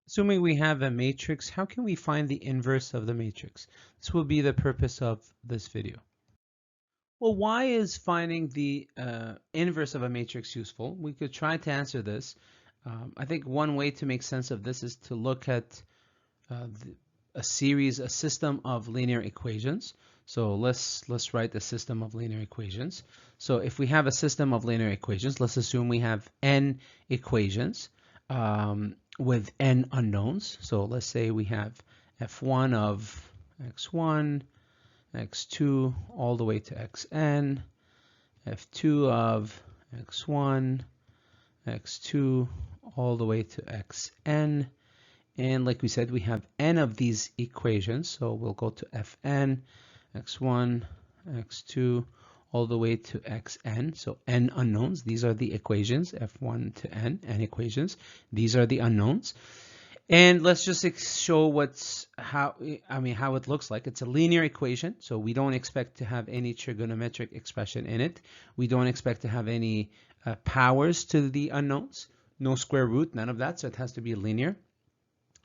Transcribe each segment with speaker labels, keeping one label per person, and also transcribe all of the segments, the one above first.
Speaker 1: Assuming we have a matrix, how can we find the inverse of the matrix? This will be the purpose of this video. Well, why is finding the inverse of a matrix useful? We could try to answer this. I think one way to make sense of this is to look at a system of linear equations. So let's write the system of linear equations. So if we have a system of linear equations, let's assume we have n equations with n unknowns. So let's say we have f1 of x1, x2 all the way to xn, f2 of x1, x2 all the way to xn. And like we said, we have n of these equations. So we'll go to fn, x1, x2, all the way to xn. So n unknowns. These are the equations, f1 to n equations. These are the unknowns. And let's just show how it looks like. It's a linear equation, so we don't expect to have any trigonometric expression in it. We don't expect to have any powers to the unknowns, no square root, none of that. So it has to be linear.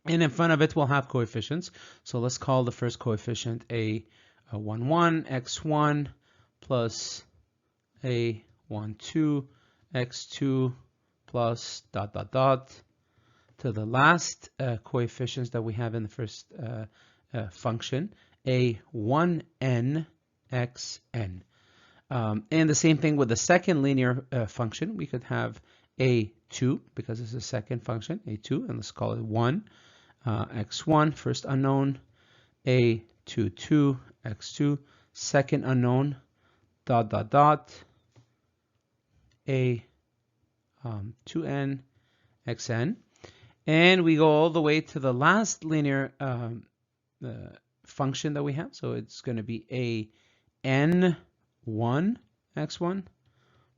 Speaker 1: And in front of it, we'll have coefficients. So let's call the first coefficient a11, x1 plus a12, x2 plus ... to the last coefficients that we have in the first function, a1n xn. And the same thing with the second linear function. We could have a2 because it's a second function, a2, and let's call it 1. x1, first unknown, a22, x2, second unknown, ... a2n xn. And we go all the way to the last linear function that we have. So it's going to be a n1 x1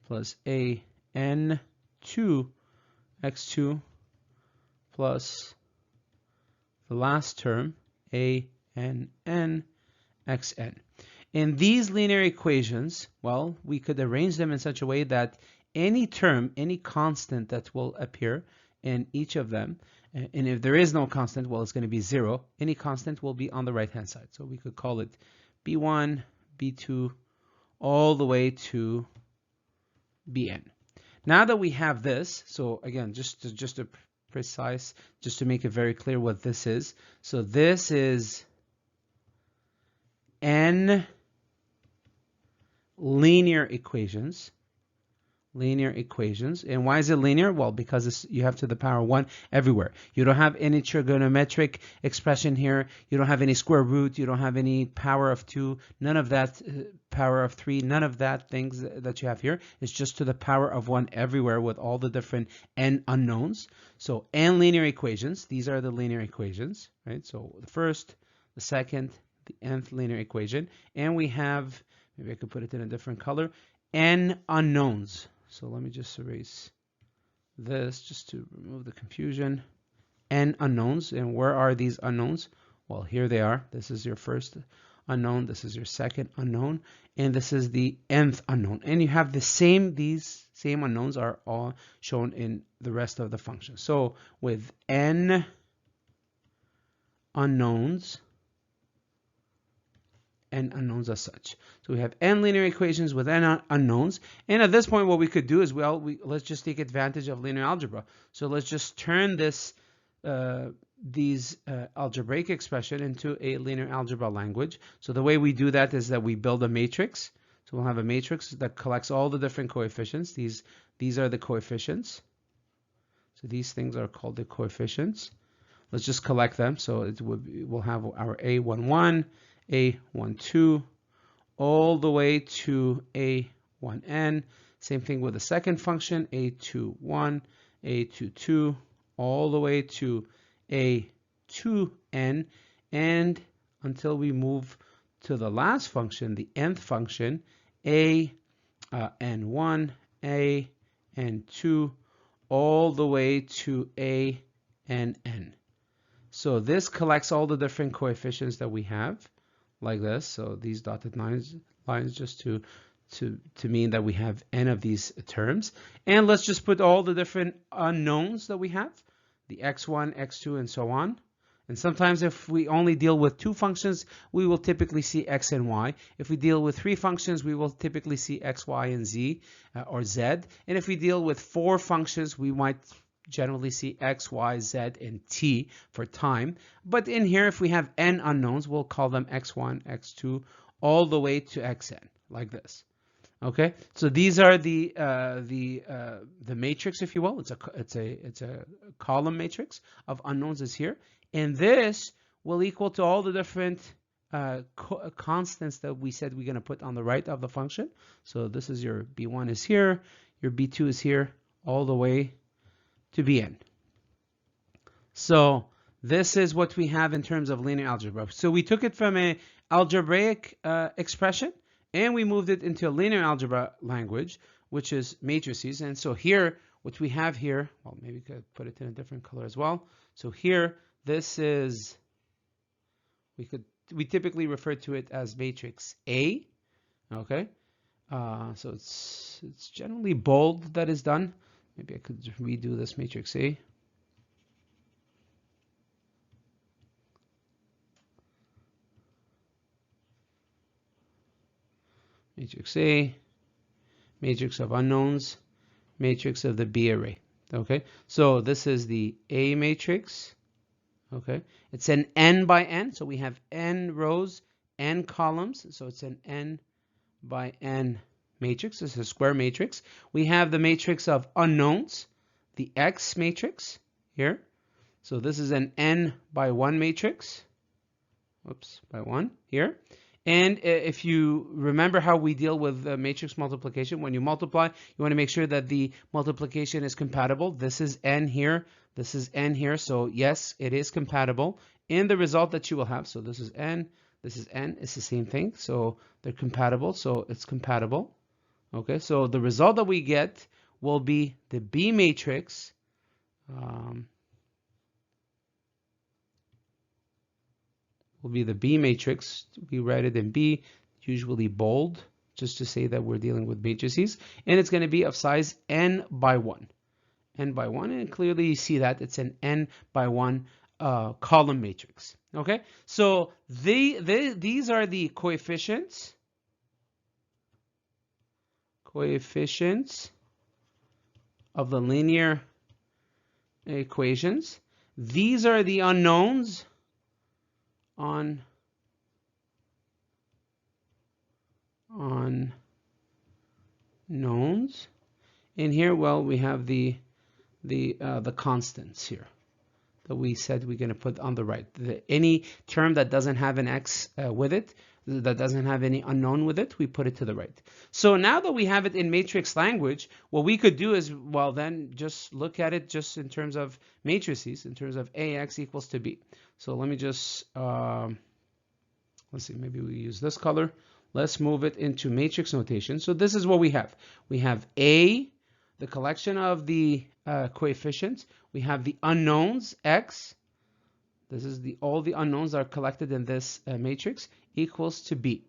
Speaker 1: plus a n2 x2 plus the last term a n xn. In these linear equations, well, we could arrange them in such a way that any term, any constant that will appear in each of them, and if there is no constant, well, it's going to be 0. Any constant will be on the right hand side. So we could call it b1, b2, all the way to bn. Now that we have this, so again, just to precise, just to make it very clear what this is. So this is n linear equations. And why is it linear? Well, because you have to the power 1 everywhere. You don't have any trigonometric expression here. You don't have any square root. You don't have any power of 2. None of that, power of 3. None of that things that you have here. It's just to the power of 1 everywhere with all the different n unknowns. So n linear equations. These are the linear equations, right? So the first, the second, the nth linear equation. And we have, maybe I could put it in a different color, n unknowns. So let me just erase this just to remove the confusion. N unknowns. And where are these unknowns? Well, here they are. This is your first unknown. This is your second unknown. And this is the nth unknown. And you have these same unknowns are all shown in the rest of the function. So with n unknowns, n unknowns as such. So we have n linear equations with n unknowns. And at this point, what we could do is, let's just take advantage of linear algebra. So let's just turn these algebraic expression into a linear algebra language. So the way we do that is that we build a matrix. So we'll have a matrix that collects all the different coefficients. These are the coefficients. So these things are called the coefficients. Let's just collect them. So we'll have our a11, a12, all the way to a1n. Same thing with the second function, a21, a22, all the way to a2n, and until we move to the last function, the nth function, an1, an2, all the way to ann. So this collects all the different coefficients that we have, like this. So these dotted lines just to mean that we have n of these terms. And let's just put all the different unknowns that we have. the x1, x2, and so on. And sometimes if we only deal with 2 functions, we will typically see x and y. If we deal with 3 functions, we will typically see x, y, and z, or z. And if we deal with 4 functions, we might generally see x, y, z, and t for time. But in here, if we have n unknowns, we'll call them x1, x2, all the way to xn, like this. Okay, so these are the matrix, if you will. It's a column matrix of unknowns is here, and this will equal to all the different constants that we said we're going to put on the right of the function. So this is your b1 is here, your b2 is here, all the way to bn. So this is what we have in terms of linear algebra. So we took it from an algebraic expression, and we moved it into a linear algebra language, which is matrices. And so here, what we have here, well, maybe we could put it in a different color as well. So here, this is, we typically refer to it as matrix A. Okay, so it's generally bold that is done. Maybe I could redo this matrix A. Matrix A, matrix of unknowns, matrix of the B array. Okay, so this is the A matrix. Okay, it's an n by n, so we have n rows, n columns, so it's an n by n matrix. This is a square matrix. We have the matrix of unknowns, the X matrix here. So this is an n by 1 matrix. Whoops, by 1 here. And if you remember how we deal with matrix multiplication, when you multiply, you want to make sure that the multiplication is compatible. This is n here, this is n here. So yes, it is compatible in the result that you will have. So this is n, it's the same thing. So they're compatible, so it's compatible. Okay, so the result that we get will be the B matrix. Will be the B matrix. We write it in B, usually bold, just to say that we're dealing with matrices. And it's going to be of size n by 1. N by 1, and clearly you see that it's an n by 1 column matrix. Okay, so these are the coefficients of the linear equations. These are the unknowns unknowns. And here, well, we have the constants here that we said we're going to put on the right. Any term that doesn't have an x with it, that doesn't have any unknown with it, we put it to the right. So now that we have it in matrix language, what we could do is, well, then just look at it just in terms of matrices, in terms of ax equals to b. So let me just, let's see, maybe we use this color. Let's move it into matrix notation. So this is what we have. We have A, the collection of the coefficients. We have the unknowns, x. This is all the unknowns are collected in this matrix, equals to B.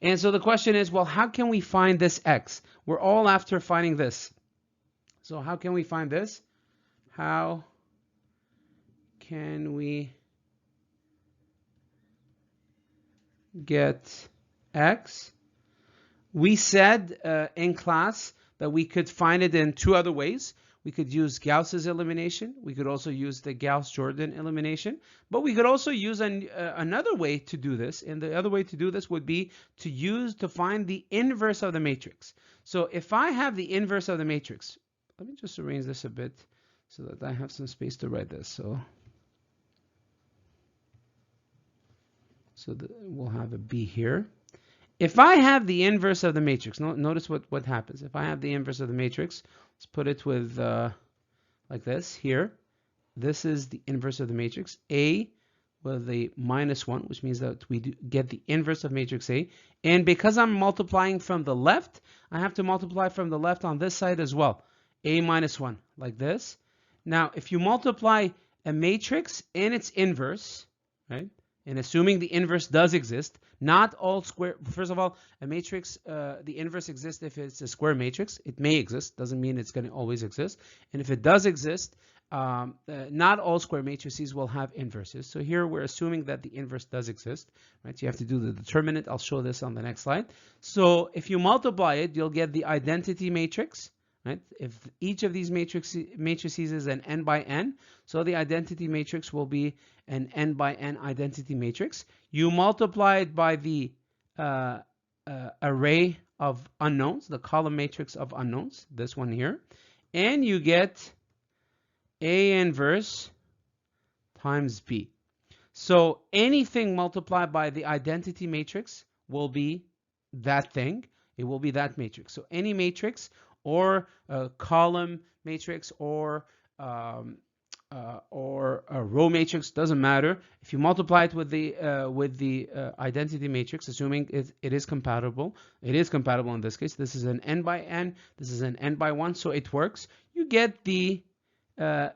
Speaker 1: And so the question is, well, how can we find this x? We're all after finding this. So how can we find this? How can we get x? We said in class that we could find it in 2 other ways. We could use Gauss's elimination. We could also use the Gauss-Jordan elimination. But we could also use another way to do this. And the other way to do this would be to find the inverse of the matrix. So if I have the inverse of the matrix, let me just arrange this a bit so that I have some space to write this. So we'll have a B here. If I have the inverse of the matrix, notice what happens. If I have the inverse of the matrix, let's put it with like this here. This is the inverse of the matrix. A with a -1, which means that we get the inverse of matrix A. And because I'm multiplying from the left, I have to multiply from the left on this side as well. A -1, like this. Now, if you multiply a matrix and its inverse, right? And assuming the inverse does exist, not all square, first of all, a matrix, the inverse exists if it's a square matrix. It may exist, doesn't mean it's going to always exist. And if it does exist, not all square matrices will have inverses. So here we're assuming that the inverse does exist, right? So you have to do the determinant. I'll show this on the next slide. So if you multiply it, you'll get the identity matrix, right? If each of these matrices is an n by n, so the identity matrix will be an n by n identity matrix. You multiply it by the array of unknowns, the column matrix of unknowns, this one here, and you get A inverse times B. So anything multiplied by the identity matrix will be that thing. It will be that matrix. So any matrix or a column matrix or a row matrix, doesn't matter. If you multiply it with the identity matrix, assuming it is compatible in this case. This is an n by n. This is an n by 1, so it works. You get the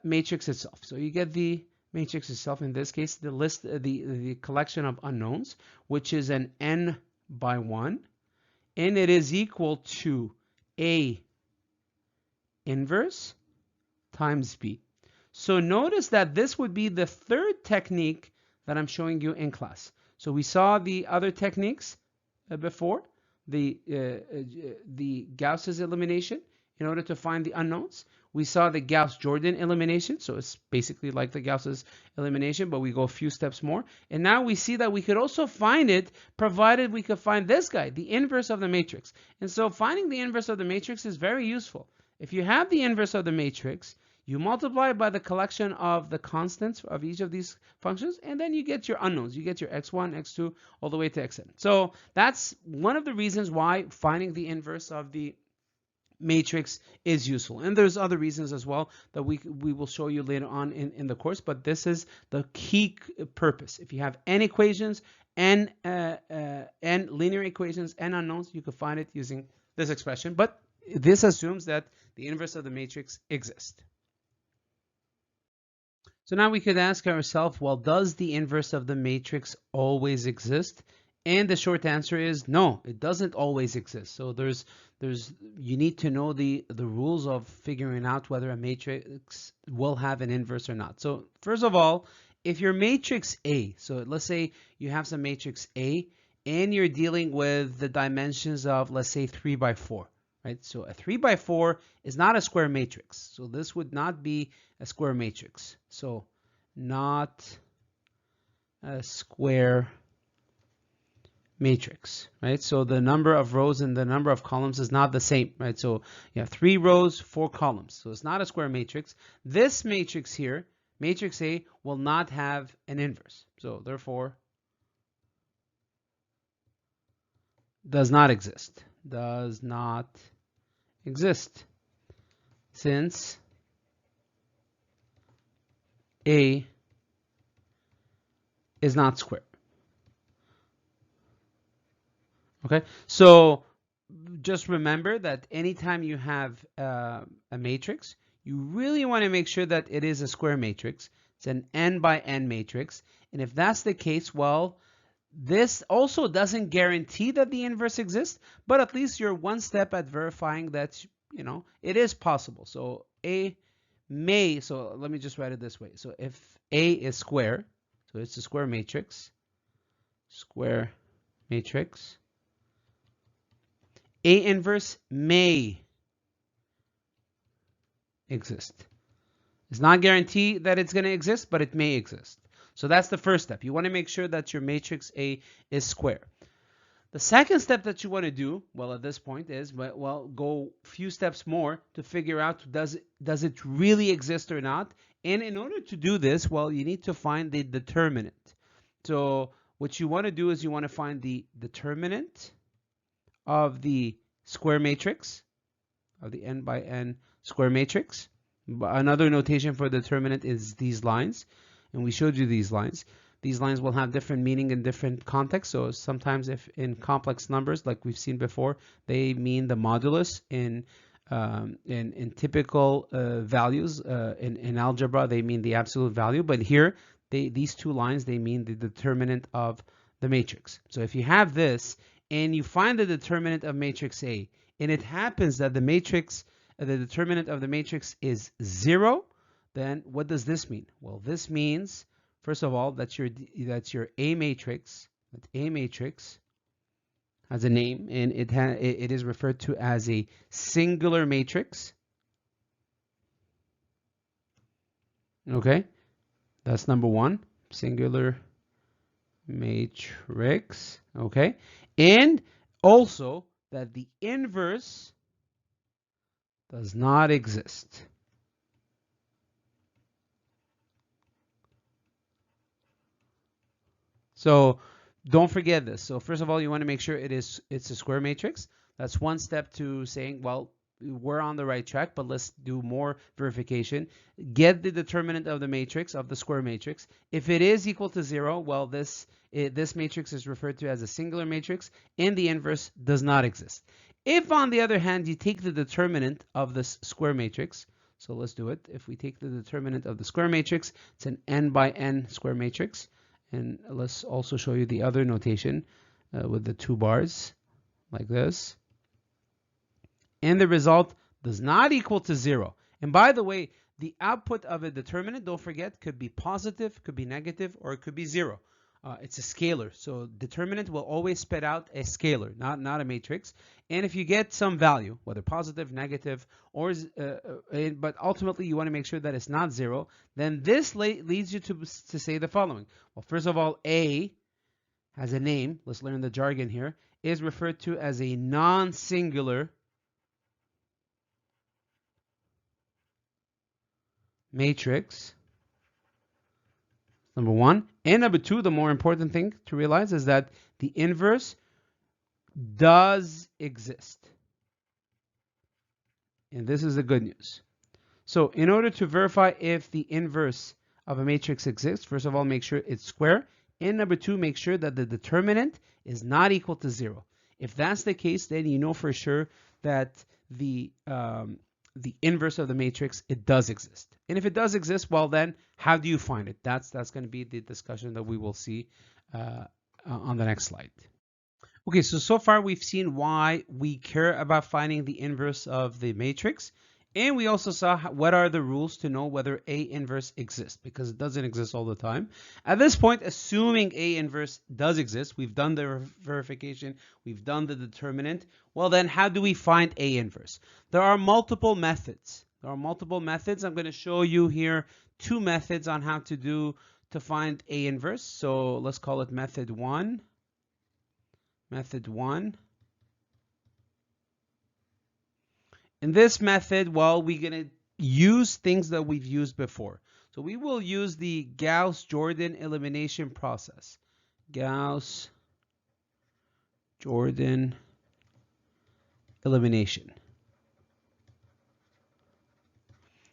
Speaker 1: matrix itself. So you get the matrix itself, in this case, the list, the collection of unknowns, which is an n by 1, and it is equal to A inverse times B. So notice that this would be the third technique that I'm showing you in class. So we saw the other techniques before, the Gauss's elimination in order to find the unknowns. We saw the Gauss-Jordan elimination, so it's basically like the Gauss's elimination, but we go a few steps more. And now we see that we could also find it, provided we could find this guy, the inverse of the matrix. And so finding the inverse of the matrix is very useful. If you have the inverse of the matrix, you multiply it by the collection of the constants of each of these functions, and then you get your unknowns. You get your x1, x2, all the way to xn. So that's one of the reasons why finding the inverse of the matrix is useful. And there's other reasons as well that we will show you later on in the course, but this is the key purpose. If you have n equations, n linear equations, n unknowns, you can find it using this expression, but this assumes that the inverse of the matrix exists. So now we could ask ourselves, well, does the inverse of the matrix always exist? And the short answer is no, it doesn't always exist. So you need to know the rules of figuring out whether a matrix will have an inverse or not. So first of all, if your matrix A, so let's say you have some matrix A and you're dealing with the dimensions of, let's say, 3 by 4. Right? So a 3 by 4 is not a square matrix. So this would not be a square matrix. So not a square matrix, right? So the number of rows and the number of columns is not the same, right? So you have 3 rows, 4 columns. So it's not a square matrix. This matrix here, matrix A, will not have an inverse. So therefore, does not exist. Does not exist, since A is not square. Okay, so just remember that anytime you have a matrix, you really want to make sure that it is a square matrix. It's an n by n matrix, and if that's the case, well, this also doesn't guarantee that the inverse exists, but at least you're one step at verifying that, you know, it is possible. So A may, so let me just write it this way. So if A is square, so it's a square matrix, A inverse may exist. It's not guaranteed that it's going to exist, but it may exist. So that's the first step. You want to make sure that your matrix A is square. The second step that you want to do, well, at this point is, well, go a few steps more to figure out does it really exist or not. And in order to do this, well, you need to find the determinant. So what you want to do is you want to find the determinant of the square matrix, of the n by n square matrix. Another notation for determinant is these lines. And we showed you these lines. These lines will have different meaning in different contexts. So sometimes if in complex numbers, like we've seen before, they mean the modulus. In typical values, in algebra, they mean the absolute value. But here, these two lines, they mean the determinant of the matrix. So if you have this, and you find the determinant of matrix A, and it happens that the determinant of the matrix is 0, then what does this mean? Well, this means, first of all, that's your A matrix. That A matrix has a name, and it is referred to as a singular matrix. Okay, that's number one, singular matrix. Okay, and also that the inverse does not exist. So don't forget this. So first of all, you want to make sure it's a square matrix. That's one step to saying, well, we're on the right track, but let's do more verification. Get the determinant of the matrix, of the square matrix. If it is equal to 0, well, this matrix is referred to as a singular matrix, and the inverse does not exist. If, on the other hand, you take the determinant of this square matrix, so let's do it. If we take the determinant of the square matrix, it's an n by n square matrix. And let's also show you the other notation with the 2 bars, like this. And the result does not equal to 0. And by the way, the output of a determinant, don't forget, could be positive, could be negative, or it could be 0. It's a scalar. So determinant will always spit out a scalar, not a matrix. And if you get some value, whether positive, negative, or but ultimately you want to make sure that it's not 0, then this leads you to say the following. Well, first of all, A has a name. Let's learn the jargon here. Is referred to as a non-singular matrix. Number one. And number two, the more important thing to realize is that the inverse does exist. And this is the good news. So in order to verify if the inverse of a matrix exists, first of all, make sure it's square. And number two, make sure that the determinant is not equal to 0. If that's the case, then you know for sure that the inverse of the matrix, it does exist. And if it does exist, well then, how do you find it? That's going to be the discussion that we will see on the next slide. Okay, so far we've seen why we care about finding the inverse of the matrix. And we also saw what are the rules to know whether A inverse exists, because it doesn't exist all the time. At this point, assuming A inverse does exist, we've done the verification, we've done the determinant. Well, then how do we find A inverse? There are multiple methods. I'm going to show you here 2 methods on how to find A inverse. So let's call it method 1. Method 1. In this method, well, we're going to use things that we've used before. So we will use the Gauss-Jordan elimination process. Gauss-Jordan elimination.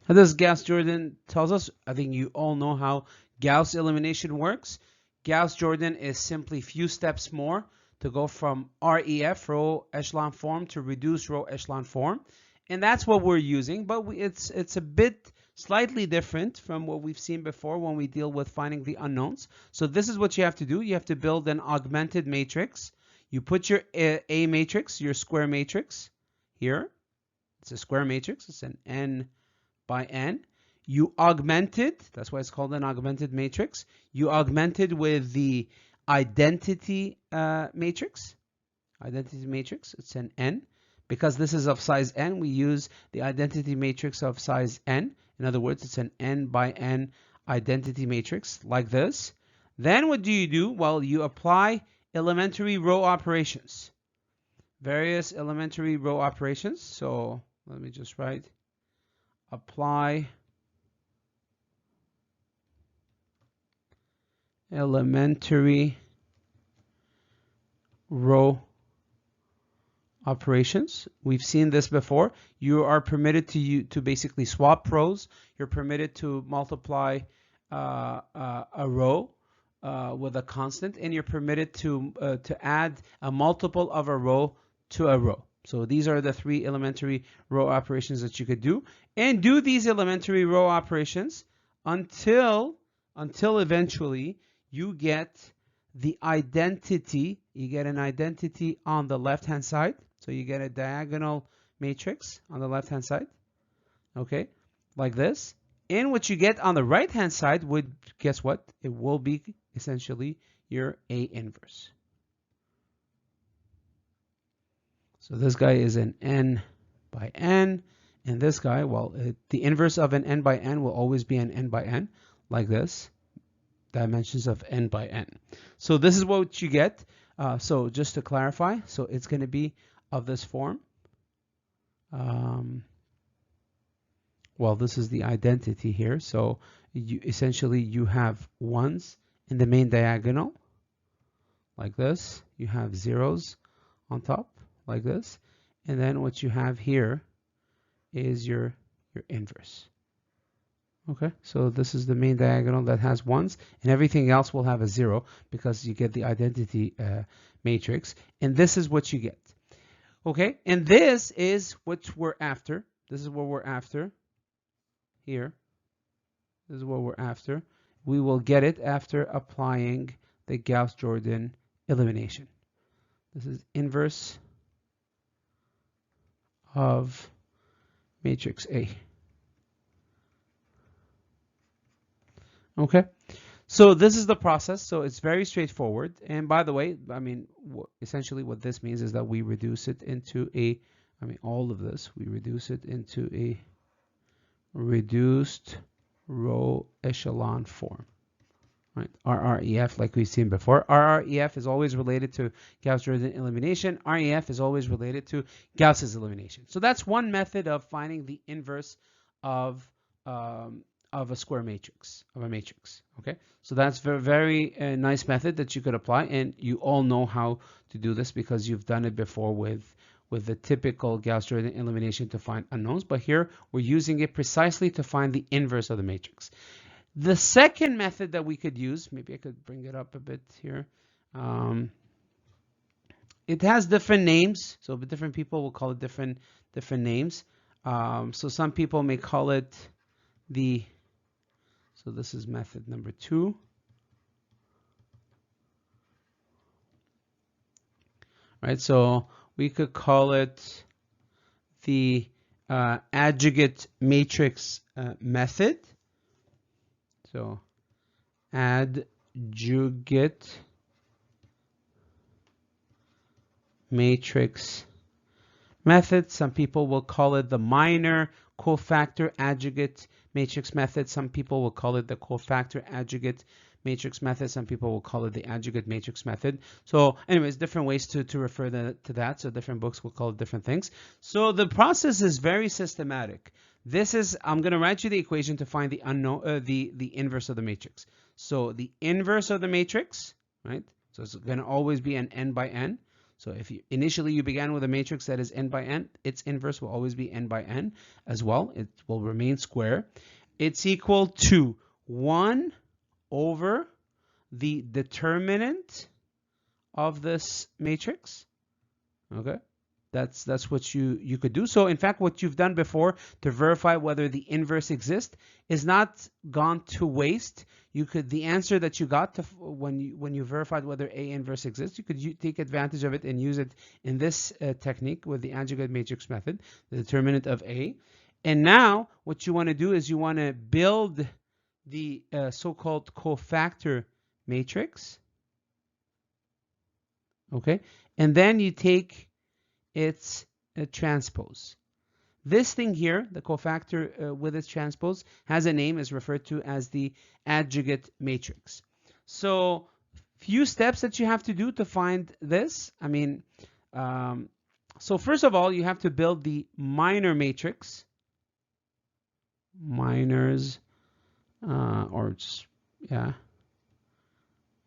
Speaker 1: How does Gauss-Jordan tells us? I think you all know how Gauss elimination works. Gauss-Jordan is simply few steps more to go from REF, row echelon form, to reduced row echelon form. And that's what we're using, but it's a bit slightly different from what we've seen before when we deal with finding the unknowns. So this is what you have to do. You have to build an augmented matrix. You put your A matrix, your square matrix here. It's a square matrix. It's an n by n. You augment it. That's why it's called an augmented matrix. You augment it with the identity matrix. Identity matrix. It's an n. Because this is of size n, we use the identity matrix of size n. In other words, it's an n by n identity matrix like this. Then what do you do? Well, you apply elementary row operations. Various elementary row operations. So let me just write apply elementary row operations. We've seen this before. You are permitted to basically swap rows. You're permitted to multiply a row with a constant, and you're permitted to add a multiple of a row to a row. So these are the 3 elementary row operations that you could do, and do these elementary row operations until eventually you get the identity. You get an identity on the left hand side. So you get a diagonal matrix on the left hand side, okay, like this. And what you get on the right-hand side would, guess what? It will be essentially your A inverse. So this guy is an n by n, and this guy, well, the inverse of an n by n will always be an n by n, like this, dimensions of n by n. So this is what you get. So just to clarify, so it's going to be of this form. Well, this is the identity here. So essentially you have ones in the main diagonal, like this. You have zeros on top, like this. And then what you have here is your inverse. Okay, so this is the main diagonal that has ones, and everything else will have a zero because you get the identity matrix, and this is what you get. Okay, and this is what we're after. This is what we're after here. This is what we're after. We will get it after applying the Gauss-Jordan elimination. This is inverse of matrix A. Okay, so this is the process. So it's very straightforward. And by the way, I mean, essentially what this means is that we reduce it into all of this, we reduce it into a reduced row echelon form. Right? RREF, like we've seen before. RREF is always related to Gauss-Jordan elimination. REF is always related to Gauss's elimination. So that's one method of finding the inverse of a square matrix, of a matrix. Okay, so that's very nice method that you could apply, and you all know how to do this because you've done it before with the typical Gauss-Jordan elimination to find unknowns, but here we're using it precisely to find the inverse of the matrix. The second method that we could use, maybe I could bring it up a bit here. It has different names, so different people will call it different names. So some people may call it so this is method number 2. Right, so we could call it the adjugate matrix method. So adjugate matrix method. Some people will call it the minor cofactor adjugate matrix method. Some people will call it the cofactor adjugate matrix method. Some people will call it the adjugate matrix method. So anyways, different ways to refer to that. So different books will call it different things. So the process is very systematic. This is, I'm going to write you the equation to find the unknown, the inverse of the matrix. So the inverse of the matrix, right? So it's going to always be an n by n. So if initially you began with a matrix that is n by n, its inverse will always be n by n as well. It will remain square. It's equal to 1 over the determinant of this matrix. Okay, that's what you could do. So in fact, what you've done before to verify whether the inverse exists is not gone to waste. The answer that you got when you verified whether A inverse exists, you could take advantage of it and use it in this technique with the adjugate matrix method, the determinant of A. And now what you want to do is you want to build the so-called cofactor matrix. Okay, and then you take its transpose. This thing here, the cofactor with its transpose, has a name, is referred to as the adjugate matrix. So few steps that you have to do to find this. I mean, so first of all, you have to build the minor matrix. Minors,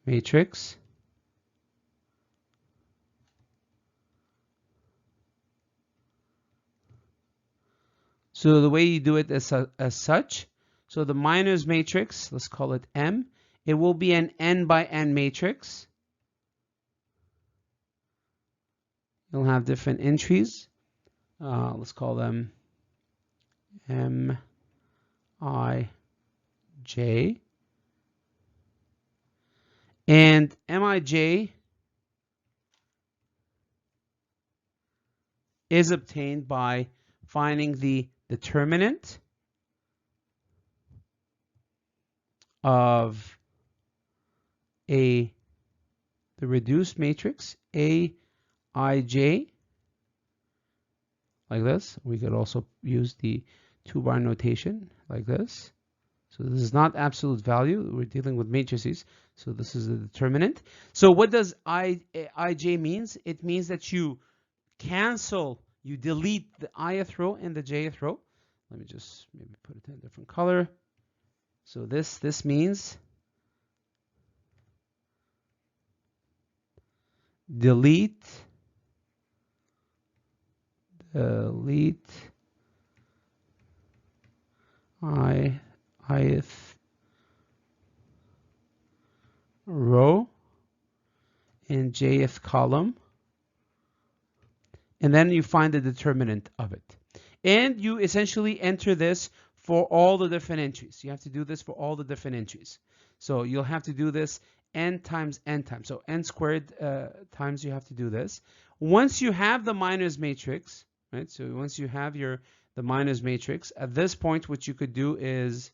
Speaker 1: matrix. So the way you do it as such, so the minors matrix, let's call it M, it will be an n by n matrix. You'll have different entries. Let's call them M, I, J. And Mij is obtained by finding the determinant of the reduced matrix Aij, like this. We could also use the 2-bar notation like this. So this is not absolute value. We're dealing with matrices. So this is the determinant. So what does Ij means? It means that you cancel, you delete the ith row and the jth row. Let me just maybe put it in a different color. So this means delete ith row and jth column, and then you find the determinant of it. And you essentially enter this for all the different entries. You have to do this for all the different entries. So you'll have to do this n times n times. So n squared times you have to do this. Once you have the minors matrix, right? So once you have the minors matrix, at this point, what you could do is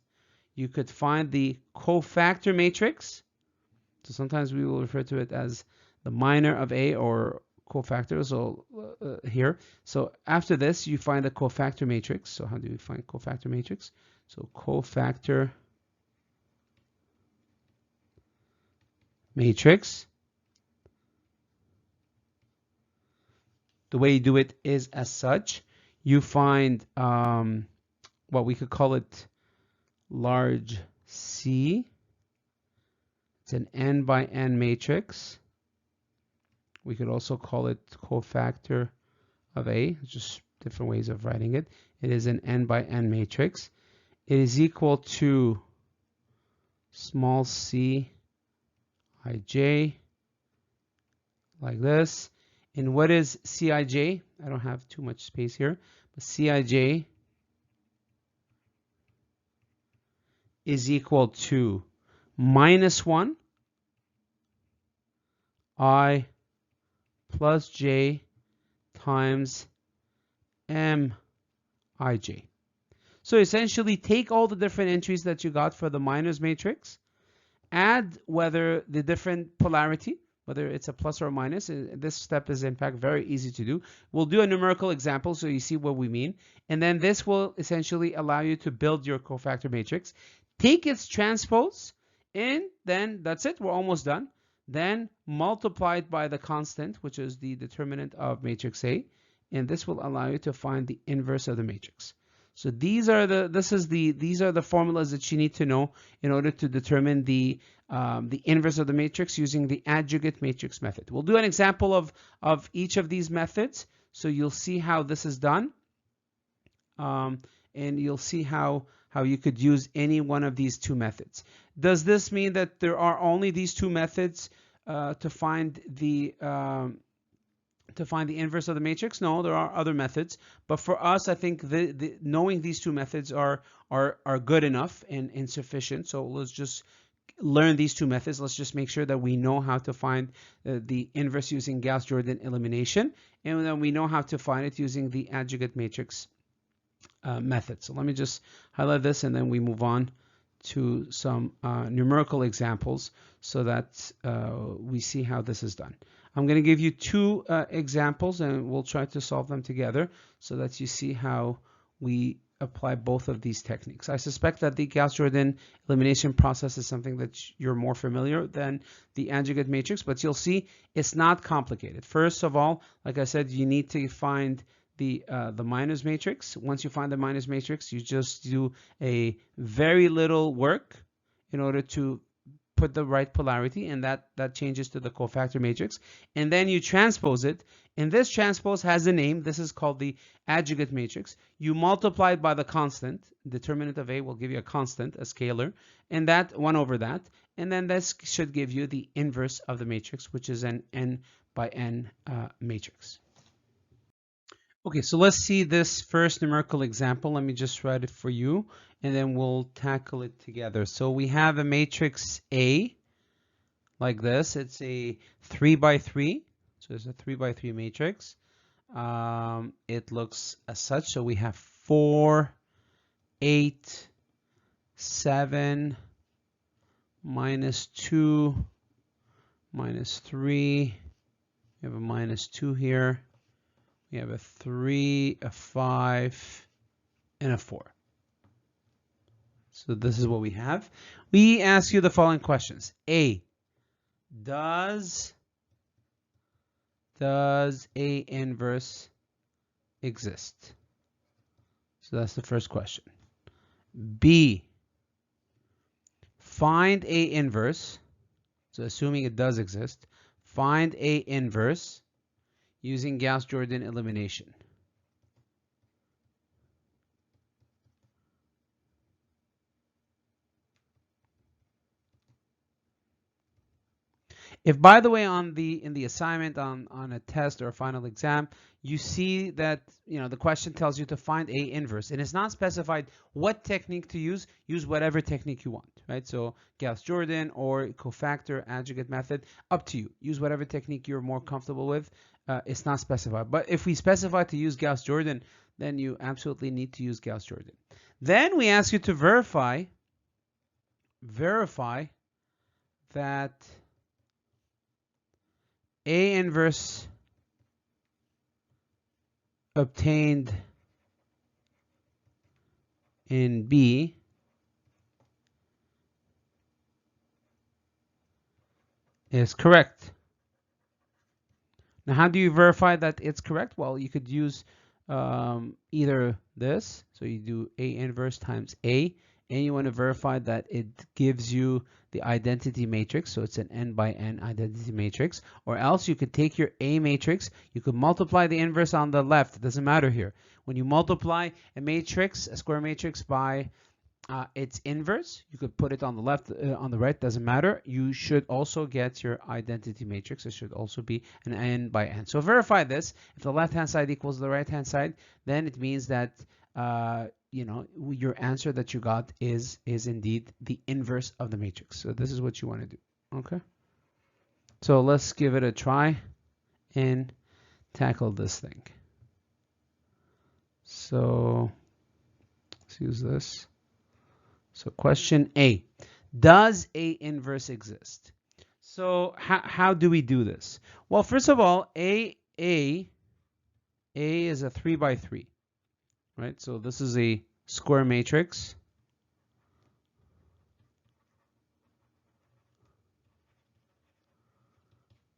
Speaker 1: you could find the cofactor matrix. So sometimes we will refer to it as the minor of A or cofactor. So here, so after this, you find the cofactor matrix. So how do we find cofactor matrix? So cofactor matrix. The way you do it is as such. You find what we could call it large C. It's an n by n matrix. We could also call it cofactor of A, just different ways of writing it. It is an n by n matrix. It is equal to small c ij, like this. And what is Cij? I don't have too much space here, but Cij is equal to -1 I plus j times mij. So essentially take all the different entries that you got for the minors matrix, add whether the different polarity, whether it's a plus or a minus. This step is in fact very easy to do. We'll do a numerical example so you see what we mean. And then this will essentially allow you to build your cofactor matrix. Take its transpose, and then that's it. We're almost done. Then multiply it by the constant, which is the determinant of matrix A. And this will allow you to find the inverse of the matrix. So these are the formulas that you need to know in order to determine the inverse of the matrix using the adjugate matrix method. We'll do an example of each of these methods, so you'll see how this is done, and you'll see how you could use any one of these two methods. Does this mean that there are only these two methods to find the inverse of the matrix? No, there are other methods, but for us, I think knowing these two methods are good enough and insufficient. So let's just learn these two methods. Let's just make sure that we know how to find the inverse using Gauss-Jordan elimination, and then we know how to find it using the adjugate matrix method. So let me just highlight this, and then we move on to some numerical examples so that we see how this is done. I'm going to give you two examples, and we'll try to solve them together so that you see how we apply both of these techniques. I suspect that the Gauss-Jordan elimination process is something that you're more familiar than the adjugate matrix, but you'll see it's not complicated. First of all, like I said, you need to find the minors matrix. Once you find the minors matrix, you just do a very little work in order to put the right polarity, and that changes to the cofactor matrix. And then you transpose it, and this transpose has a name. This is called the adjugate matrix. You multiply it by the constant. Determinant of A will give you a constant, a scalar, and that 1 over that. And then this should give you the inverse of the matrix, which is an n by n matrix. Okay, so let's see this first numerical example. Let me just write it for you, and then we'll tackle it together. So we have a matrix A like this. It's a 3 by 3. So it's a 3 by 3 matrix. It looks as such. So we have 4, 8, 7, minus 2, minus 3. We have a minus 2 here. We have a 3, a 5, and a 4. So this is what we have. We ask you the following questions. A, does A inverse exist? So that's the first question. B, find A inverse. So assuming it does exist, find A inverse using Gauss-Jordan elimination. If, by the way, in the assignment on a test or a final exam, you see that the question tells you to find A inverse, and it's not specified what technique to use whatever technique you want, right? So Gauss-Jordan or cofactor, Adjugate method, up to you. Use whatever technique you're more comfortable with. It's not specified. But if we specify to use Gauss-Jordan, then you absolutely need to use Gauss-Jordan. Then we ask you to verify that A inverse obtained in B is correct. Now, how do you verify that it's correct? Well, you could use either this. So you do A inverse times A, and you want to verify that it gives you the identity matrix. So it's an n by n identity matrix. Or else you could take your A matrix, you could multiply the inverse on the left. It doesn't matter here. When you multiply a matrix, a square matrix, by its inverse, you could put it on the left, on the right, doesn't matter. You should also get your identity matrix. It should also be an n by n. So verify this. If the left hand side equals the right hand side, then it means that your answer that you got is indeed the inverse of the matrix. So this is what you want to do. Okay. So let's give it a try and tackle this thing. So let's use this. So question A, does A inverse exist? So how do we do this? Well, first of all, A is a 3 by 3, right? So this is a square matrix.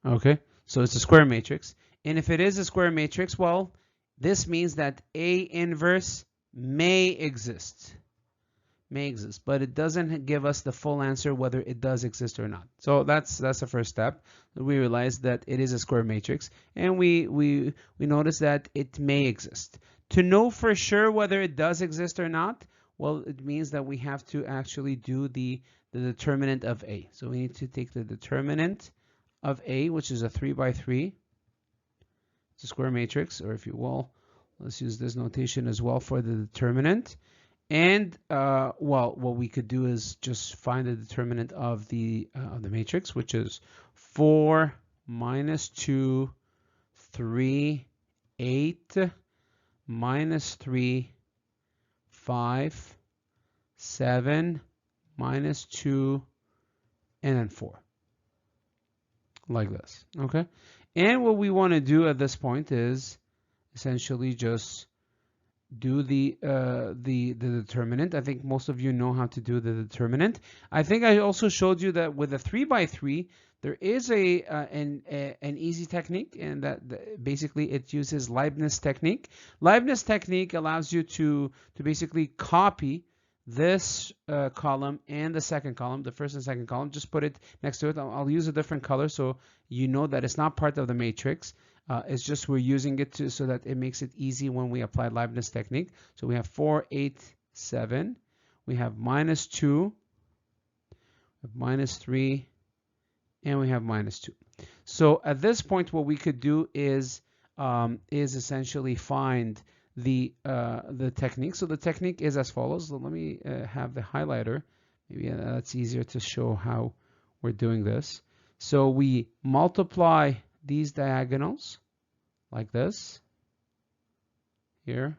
Speaker 1: Okay, so it's a square matrix. And if it is a square matrix, well, this means that A inverse may exist. But it doesn't give us the full answer whether it does exist or not. So that's the first step. We realize that it is a square matrix, and we notice that it may exist. To know for sure whether it does exist or not, well, it means that we have to actually do the determinant of A. So we need to take the determinant of A, which is a 3 by 3. It's a square matrix, or if you will, let's use this notation as well for the determinant. And well, what we could do is just find the determinant of the matrix, which is 4, minus 2, 3, 8, minus 3, 5, 7, minus 2, and then 4. Like this, okay? And what we want to do at this point is essentially just do the determinant. I think most of you know how to do the determinant. I think I also showed you that with a 3 by 3, there is an easy technique, and that basically it uses Leibniz technique. Leibniz technique allows you to basically copy this column and the second column, the first and second column, just put it next to it. I'll use a different color so you know that it's not part of the matrix. It's just we're using it so that it makes it easy when we apply Leibniz technique. So we have 4, 8, 7. We have minus 2, minus 3, and we have minus 2. So at this point, what we could do is essentially find the technique. So the technique is as follows. So let me have the highlighter. Maybe that's easier to show how we're doing this. So we multiply these diagonals like this, here,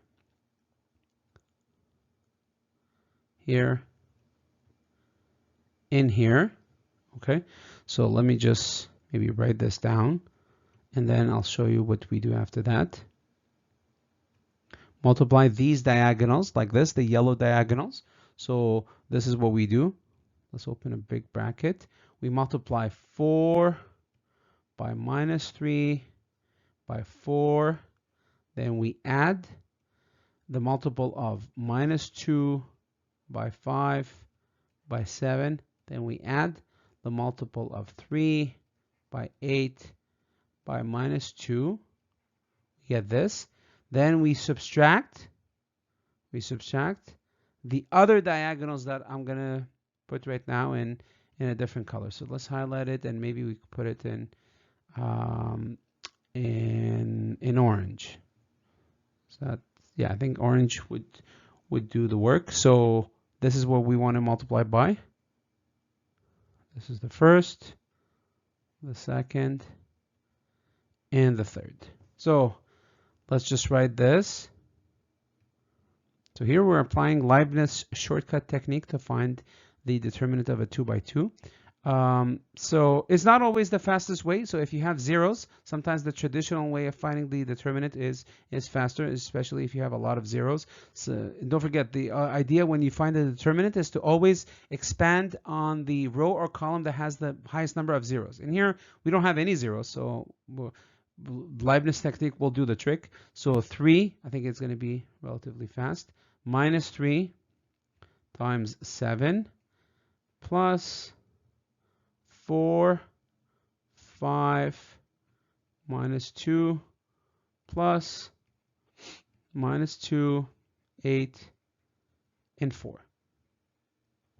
Speaker 1: here, in here. Okay, so let me just maybe write this down, and then I'll show you what we do after that. Multiply these diagonals like this, the yellow diagonals. So this is what we do. Let's open a big bracket. We multiply 4 by minus 3 by 4. Then we add the multiple of minus 2 by 5 by 7. Then we add the multiple of 3 by 8 by minus 2. We get this. Then we subtract the other diagonals that I'm going to put right now in a different color. So let's highlight it, and maybe we could put it in orange. So that, yeah, I think orange would do the work. So this is what we want to multiply by. This is the first, the second, and the third. So let's just write this. So here we're applying Leibniz shortcut technique to find the determinant of a 2 by 2. So it's not always the fastest way. So if you have zeros, sometimes the traditional way of finding the determinant is faster, especially if you have a lot of zeros. So don't forget, the idea when you find the determinant is to always expand on the row or column that has the highest number of zeros. And here we don't have any zeros, so Leibniz technique will do the trick. So 3, I think it's going to be relatively fast, minus 3 times 7 plus 4, 5, minus 2, plus minus 2, 8, and 4.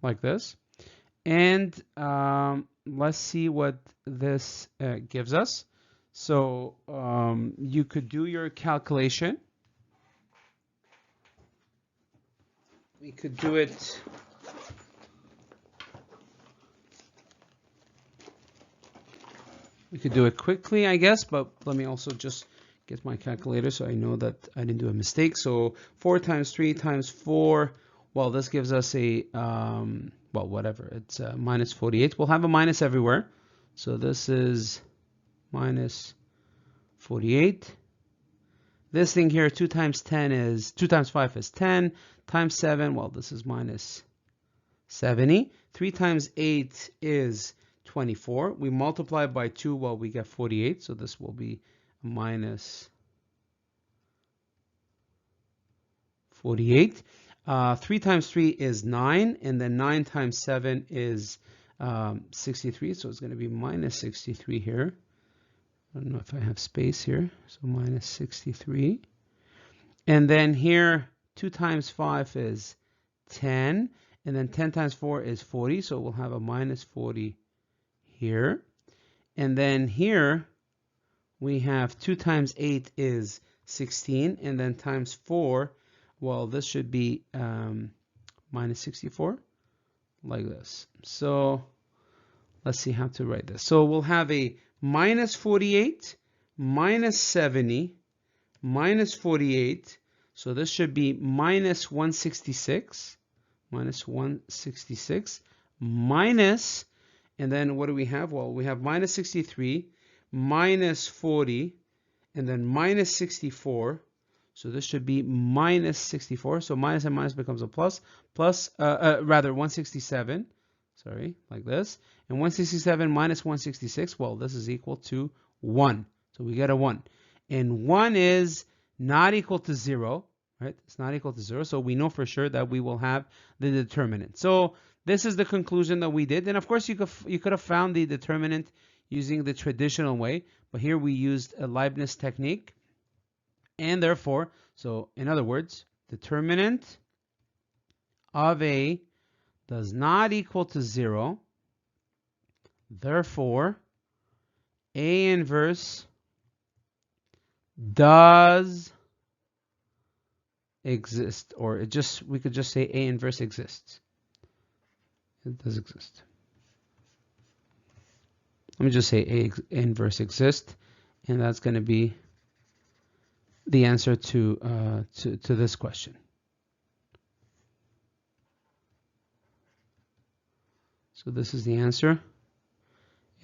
Speaker 1: Like this. And let's see what this gives us. So you could do your calculation. We could do it. We could do it quickly, I guess, but let me also just get my calculator so I know that I didn't do a mistake. So 4 times 3 times 4, well, this gives us a, well, whatever, it's minus 48. We'll have a minus everywhere. So this is minus 48. This thing here, 2 times 10 is, 2 times 5 is 10, times 7, well, this is minus 70. 3 times 8 is 24. We multiply by 2, well, we get 48. So this will be minus 48. 3 times 3 is 9. And then 9 times 7 is 63. So it's going to be minus 63 here. I don't know if I have space here. So minus 63. And then here, 2 times 5 is 10. And then 10 times 4 is 40. So we'll have a minus 40 here. And then here we have 2 times 8 is 16, and then times 4, well, this should be minus 64, like this. So let's see how to write this. So we'll have a minus 48, minus 70, minus 48. So this should be minus 166, minus 166, minus, and then what do we have? Well, we have minus 63, minus 40, and then minus 64. So this should be minus 64. So minus and minus becomes a plus, rather 167. Sorry, like this. And 167 minus 166, well, this is equal to 1. So we get a 1. And 1 is not equal to 0, right? It's not equal to 0. So we know for sure that we will have the determinant. So this is the conclusion that we did. And of course, you could have found the determinant using the traditional way. But here we used a Leibniz technique. And therefore, so in other words, determinant of A does not equal to 0. Therefore, A inverse does exist, or we could just say A inverse exists. It does exist. Let me just say A inverse exists, and that's going to be the answer to this question. So this is the answer.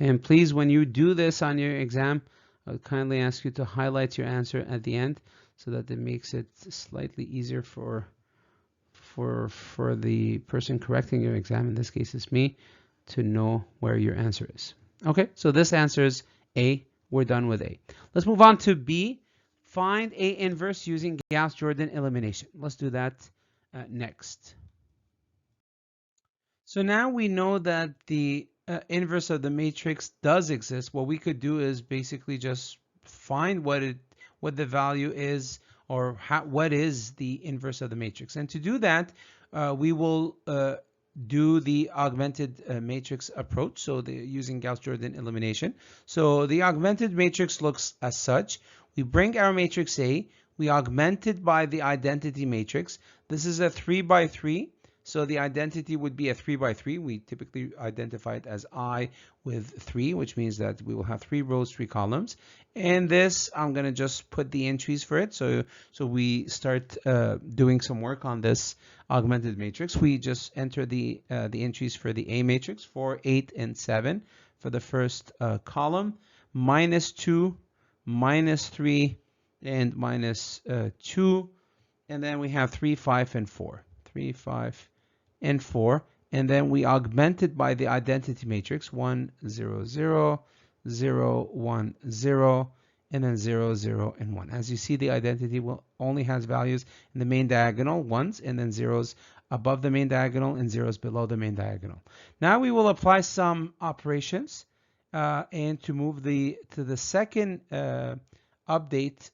Speaker 1: And please, when you do this on your exam, I would kindly ask you to highlight your answer at the end so that it makes it slightly easier for the person correcting your exam, in this case it's me, to know where your answer is. Okay, so this answer is A. We're done with A. Let's move on to B. Find A inverse using Gauss-Jordan elimination. Let's do that next. So now we know that the inverse of the matrix does exist. What we could do is basically just find what the value is, or what is the inverse of the matrix. And to do that, we will do the augmented matrix approach, so using Gauss-Jordan elimination. So the augmented matrix looks as such. We bring our matrix A, we augment it by the identity matrix. This is a 3 by 3. So the identity would be a 3 by 3. We typically identify it as I with 3, which means that we will have 3 rows, 3 columns. And this, I'm going to just put the entries for it. So we start doing some work on this augmented matrix. We just enter the entries for the A matrix, 4, 8, and 7 for the first column, -2, -3, and -2. And then we have 3, 5, and 4. 3, 5, and 4, and then we augment it by the identity matrix 1, 0, 0, 0, 1, 0, and then 0, 0, and 1. As you see, the identity only has values in the main diagonal, ones, and then zeros above the main diagonal and zeros below the main diagonal. Now we will apply some operations and to move to the second update,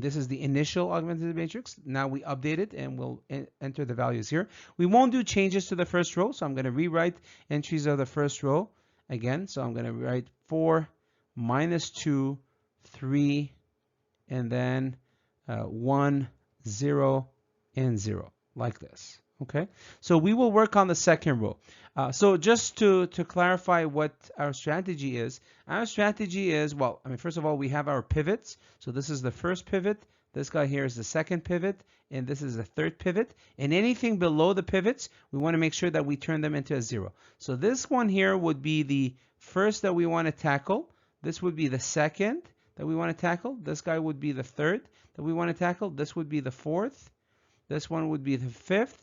Speaker 1: this is the initial augmented matrix. Now we update it and we'll enter the values here. We won't do changes to the first row, so I'm going to rewrite entries of the first row again. So I'm going to write 4, -2, 3, and then 1, 0, and 0, like this. Okay, so we will work on the second row. So just to clarify what our strategy is, well, first of all, we have our pivots. So this is the first pivot. This guy here is the second pivot, and this is the third pivot. And anything below the pivots, we want to make sure that we turn them into a 0. So this one here would be the first that we want to tackle. This would be the second that we want to tackle. This guy would be the third that we want to tackle. This would be the fourth. This one would be the fifth.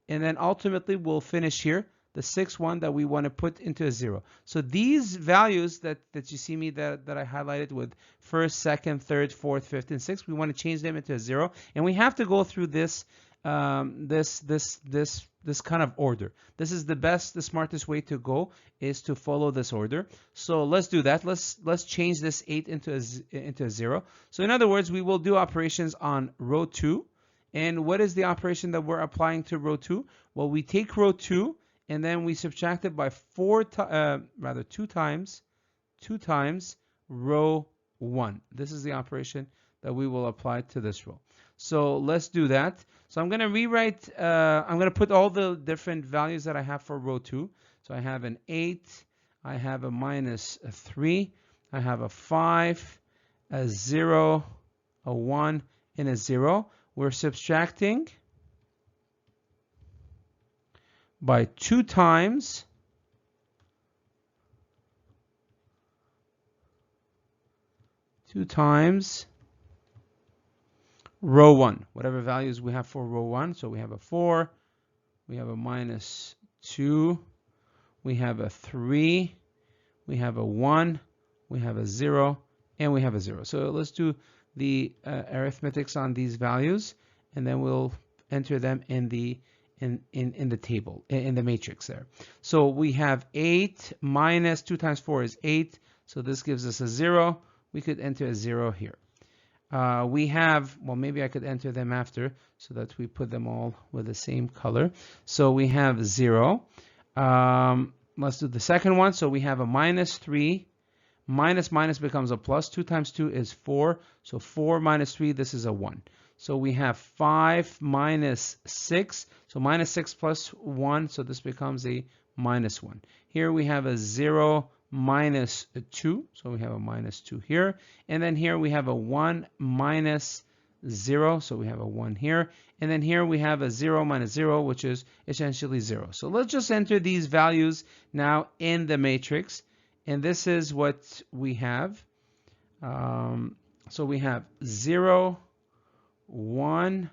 Speaker 1: And then ultimately we'll finish here, the sixth one that we want to put into a 0. So these values that you see me that I highlighted with first, second, third, fourth, fifth, and sixth, we want to change them into a 0. And we have to go through this this kind of order. This is the smartest way to go, is to follow this order. So let's do that. Let's change this 8 into a 0. So in other words, we will do operations on row 2. And what is the operation that we're applying to row 2? Well, we take row 2 and then we subtract it by 2 times row 1. This is the operation that we will apply to this row. So let's do that. So I'm going to rewrite, I'm going to put all the different values that I have for row 2. So I have an 8, I have a -3, I have a 5, a 0, a 1, and a 0. We're subtracting by 2 times row 1, whatever values we have for row 1. So we have a 4, we have a -2, we have a 3, we have a 1, we have a 0, and we have a 0. So let's do the arithmetics on these values, and then we'll enter them in the table, in the matrix there. So we have 8 minus 2 times 4 is 8. So this gives us a 0. We could enter a 0 here. We have, well, maybe I could enter them after so that we put them all with the same color. So we have 0. Let's do the second one. So we have a -3. Minus becomes a plus. 2 times 2 is 4. So 4 minus 3, this is a 1. So we have 5 minus 6. So -6 plus 1. So this becomes a -1. Here we have a 0 minus 2. So we have a -2 here. And then here we have a 1 minus 0, so we have a 1 here. And then here we have a 0 minus 0, which is essentially 0. So let's just enter these values now in the matrix. And this is what we have. So we have 0, 1,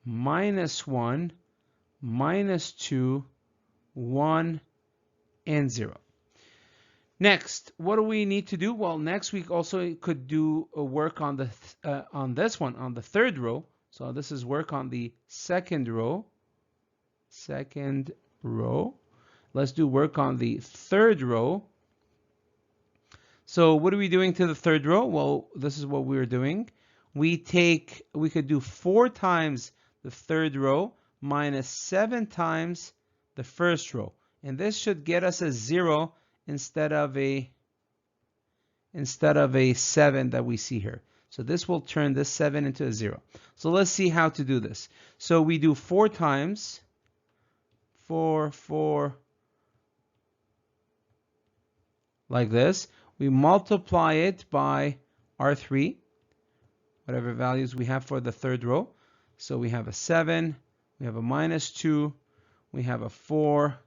Speaker 1: minus 1, minus 2, 1, and 0. Next, what do we need to do? Well, next we also could do a work on this one, on the third row. So this is work on the second row. Let's do work on the third row. So what are we doing to the third row? Well, this is what we're doing. We could do 4 times the third row minus 7 times the first row. And this should get us a 0 instead of a 7 that we see here. So this will turn this 7 into a 0. So let's see how to do this. So we do 4 times 4 like this. We multiply it by R3, whatever values we have for the third row. So we have a 7, we have a minus 2, we have a 4,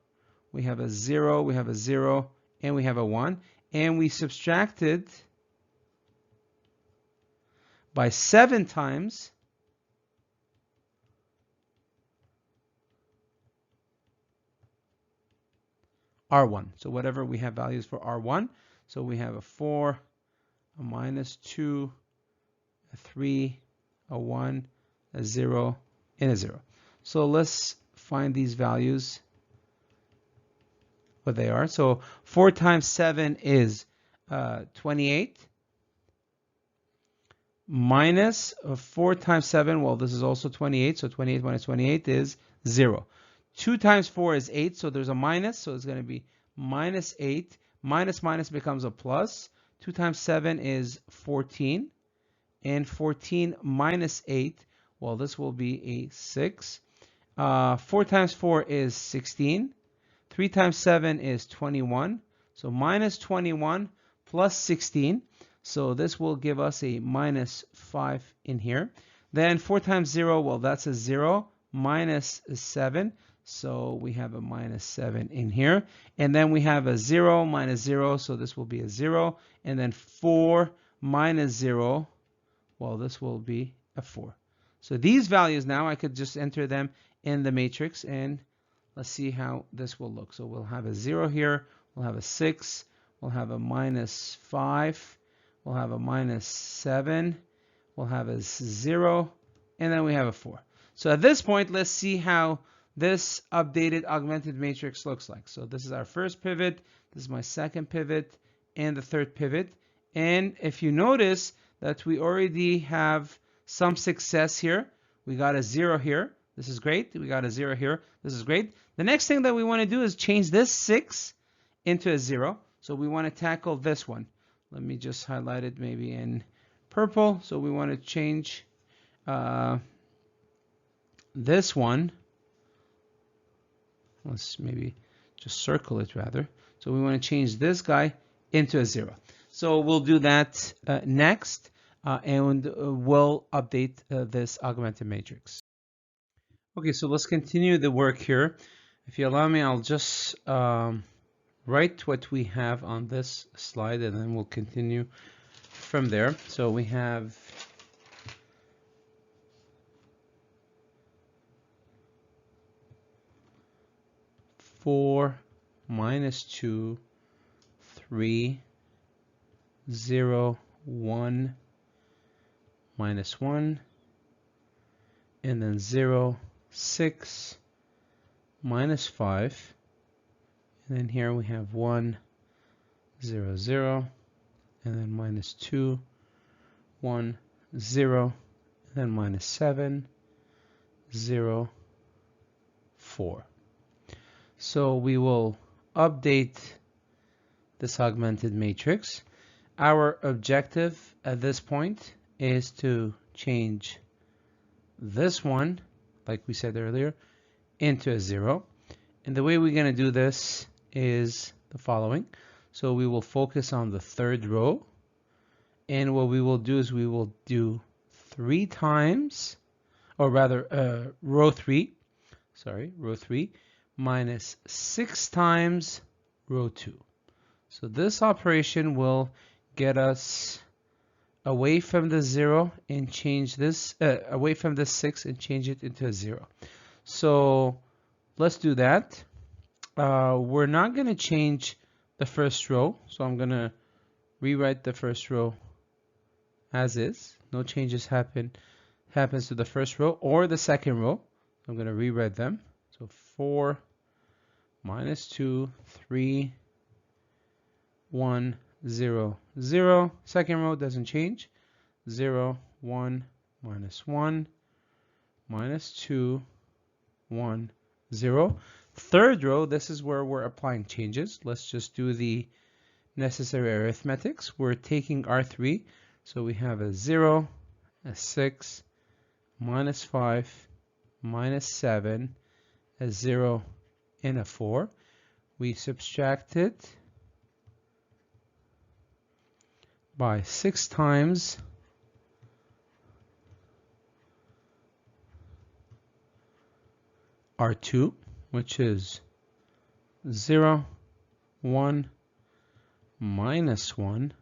Speaker 1: we have a 0, we have a 0, and we have a 1. And we subtracted by 7 times R1. So whatever we have values for R1. So we have a 4, a minus 2, a 3, a 1, a 0, and a 0. So let's find these values, what they are. So 4 times 7 is 28. Minus 4 times 7, well, this is also 28. So 28 minus 28 is 0. 2 times 4 is 8. So there's a minus. So it's going to be minus 8. Minus minus becomes a plus. 2 times 7 is 14. And 14 minus 8, well, this will be a 6. 4 times 4 is 16. 3 times 7 is 21. So minus 21 plus 16. So this will give us a minus 5 in here. Then 4 times 0, well, that's a 0. Minus 7. So we have a minus 7 in here. And then we have a 0 minus 0. So this will be a 0. And then 4 minus 0. Well, this will be a 4. So these values now, I could just enter them in the matrix. And let's see how this will look. So we'll have a 0 here. We'll have a 6. We'll have a minus 5. We'll have a minus 7. We'll have a 0. And then we have a 4. So at this point, let's see how this updated augmented matrix looks like. So this is our first pivot. This is my second pivot and the third pivot. And if you notice that we already have some success here. We got a 0 here. This is great. We got a 0 here. This is great. The next thing that we want to do is change this 6 into a 0. So we want to tackle this one. Let me just highlight it maybe in purple. So we want to change this one. Let's maybe just circle it rather. So we want to change this guy into a 0. So we'll do that next, and we'll update this augmented matrix. Okay, so let's continue the work here. If you allow me, I'll just write what we have on this slide, and then we'll continue from there. So we have 4 minus 2, 3, 0, 1, minus 1, and then 0, 6, minus 5, and then here we have 1, 0, 0, and then minus 2, 1, 0, and then minus 7, 0, 4. So we will update this augmented matrix. Our objective at this point is to change this one, like we said earlier, into a 0. And the way we're going to do this is the following. So we will focus on the third row. And what we will do is we will do 3 times, or rather row 3, row 3 minus 6 times row 2. So this operation will get us away from the 0 and change this, away from the 6 and change it into a 0. So let's do that. We're not going to change the first row, so I'm going to rewrite the first row as is. No changes happens to the first row or the second row. I'm going to rewrite them. So 4 minus 2, 3, 1, 0, 0. Second row doesn't change. 0, 1, minus 1, minus 2, 1, 0. Third row, this is where we're applying changes. Let's just do the necessary arithmetics. We're taking R3, so we have a 0, a 6, minus 5, minus 7, a 0, and a 4. We subtract it by 6 times R2, which is 0, 1, minus 1,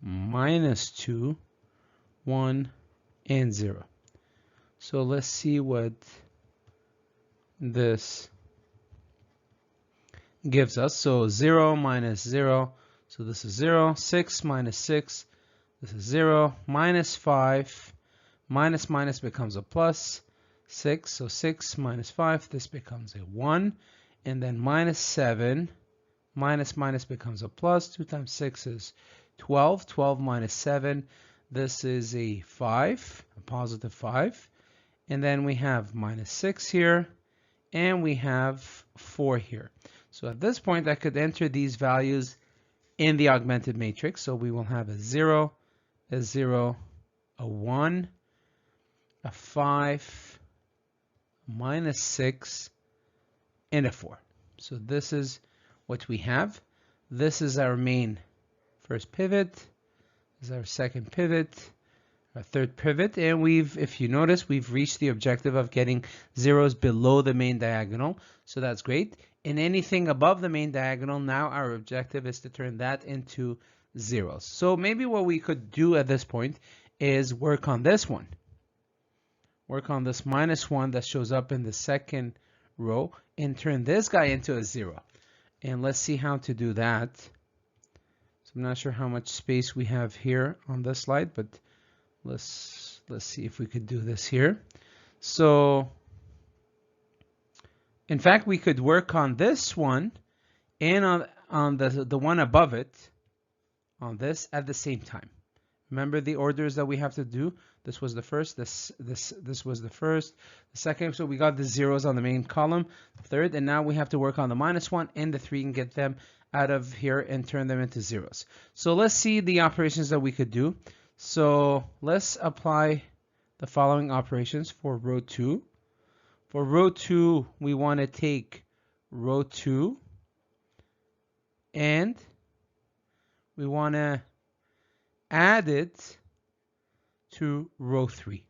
Speaker 1: minus 2, 1, and 0. So let's see what this gives us. So 0 minus 0, so this is 0, 6 minus 6, this is 0, minus 5, minus minus becomes a plus, 6, so 6 minus 5, this becomes a 1, and then minus 7, minus minus becomes a plus, 2 times 6 is 12, 12 minus 7, this is a 5, a positive 5, and then we have minus 6 here, and we have 4 here. So at this point, I could enter these values in the augmented matrix. So we will have a 0, a 0, a 1, a 5, minus 6, and a 4. So this is what we have. This is our main first pivot. This is our second pivot, our third pivot, and if you notice, we've reached the objective of getting zeros below the main diagonal. So that's great. And anything above the main diagonal, now our objective is to turn that into zeros. So maybe what we could do at this point is work on this one. Work on this minus 1 that shows up in the second row and turn this guy into a 0. And let's see how to do that. So I'm not sure how much space we have here on this slide, but let's see if we could do this here. So in fact, we could work on this one and on the one above it on this at the same time. Remember the orders that we have to do? This was the first, this was the first, the second. So we got the zeros on the main column, third, and now we have to work on the minus 1 and the 3 and get them out of here and turn them into zeros. So let's see the operations that we could do. So let's apply the following operations for row 2. For row 2, we want to take row 2 and we want to add it to row 3.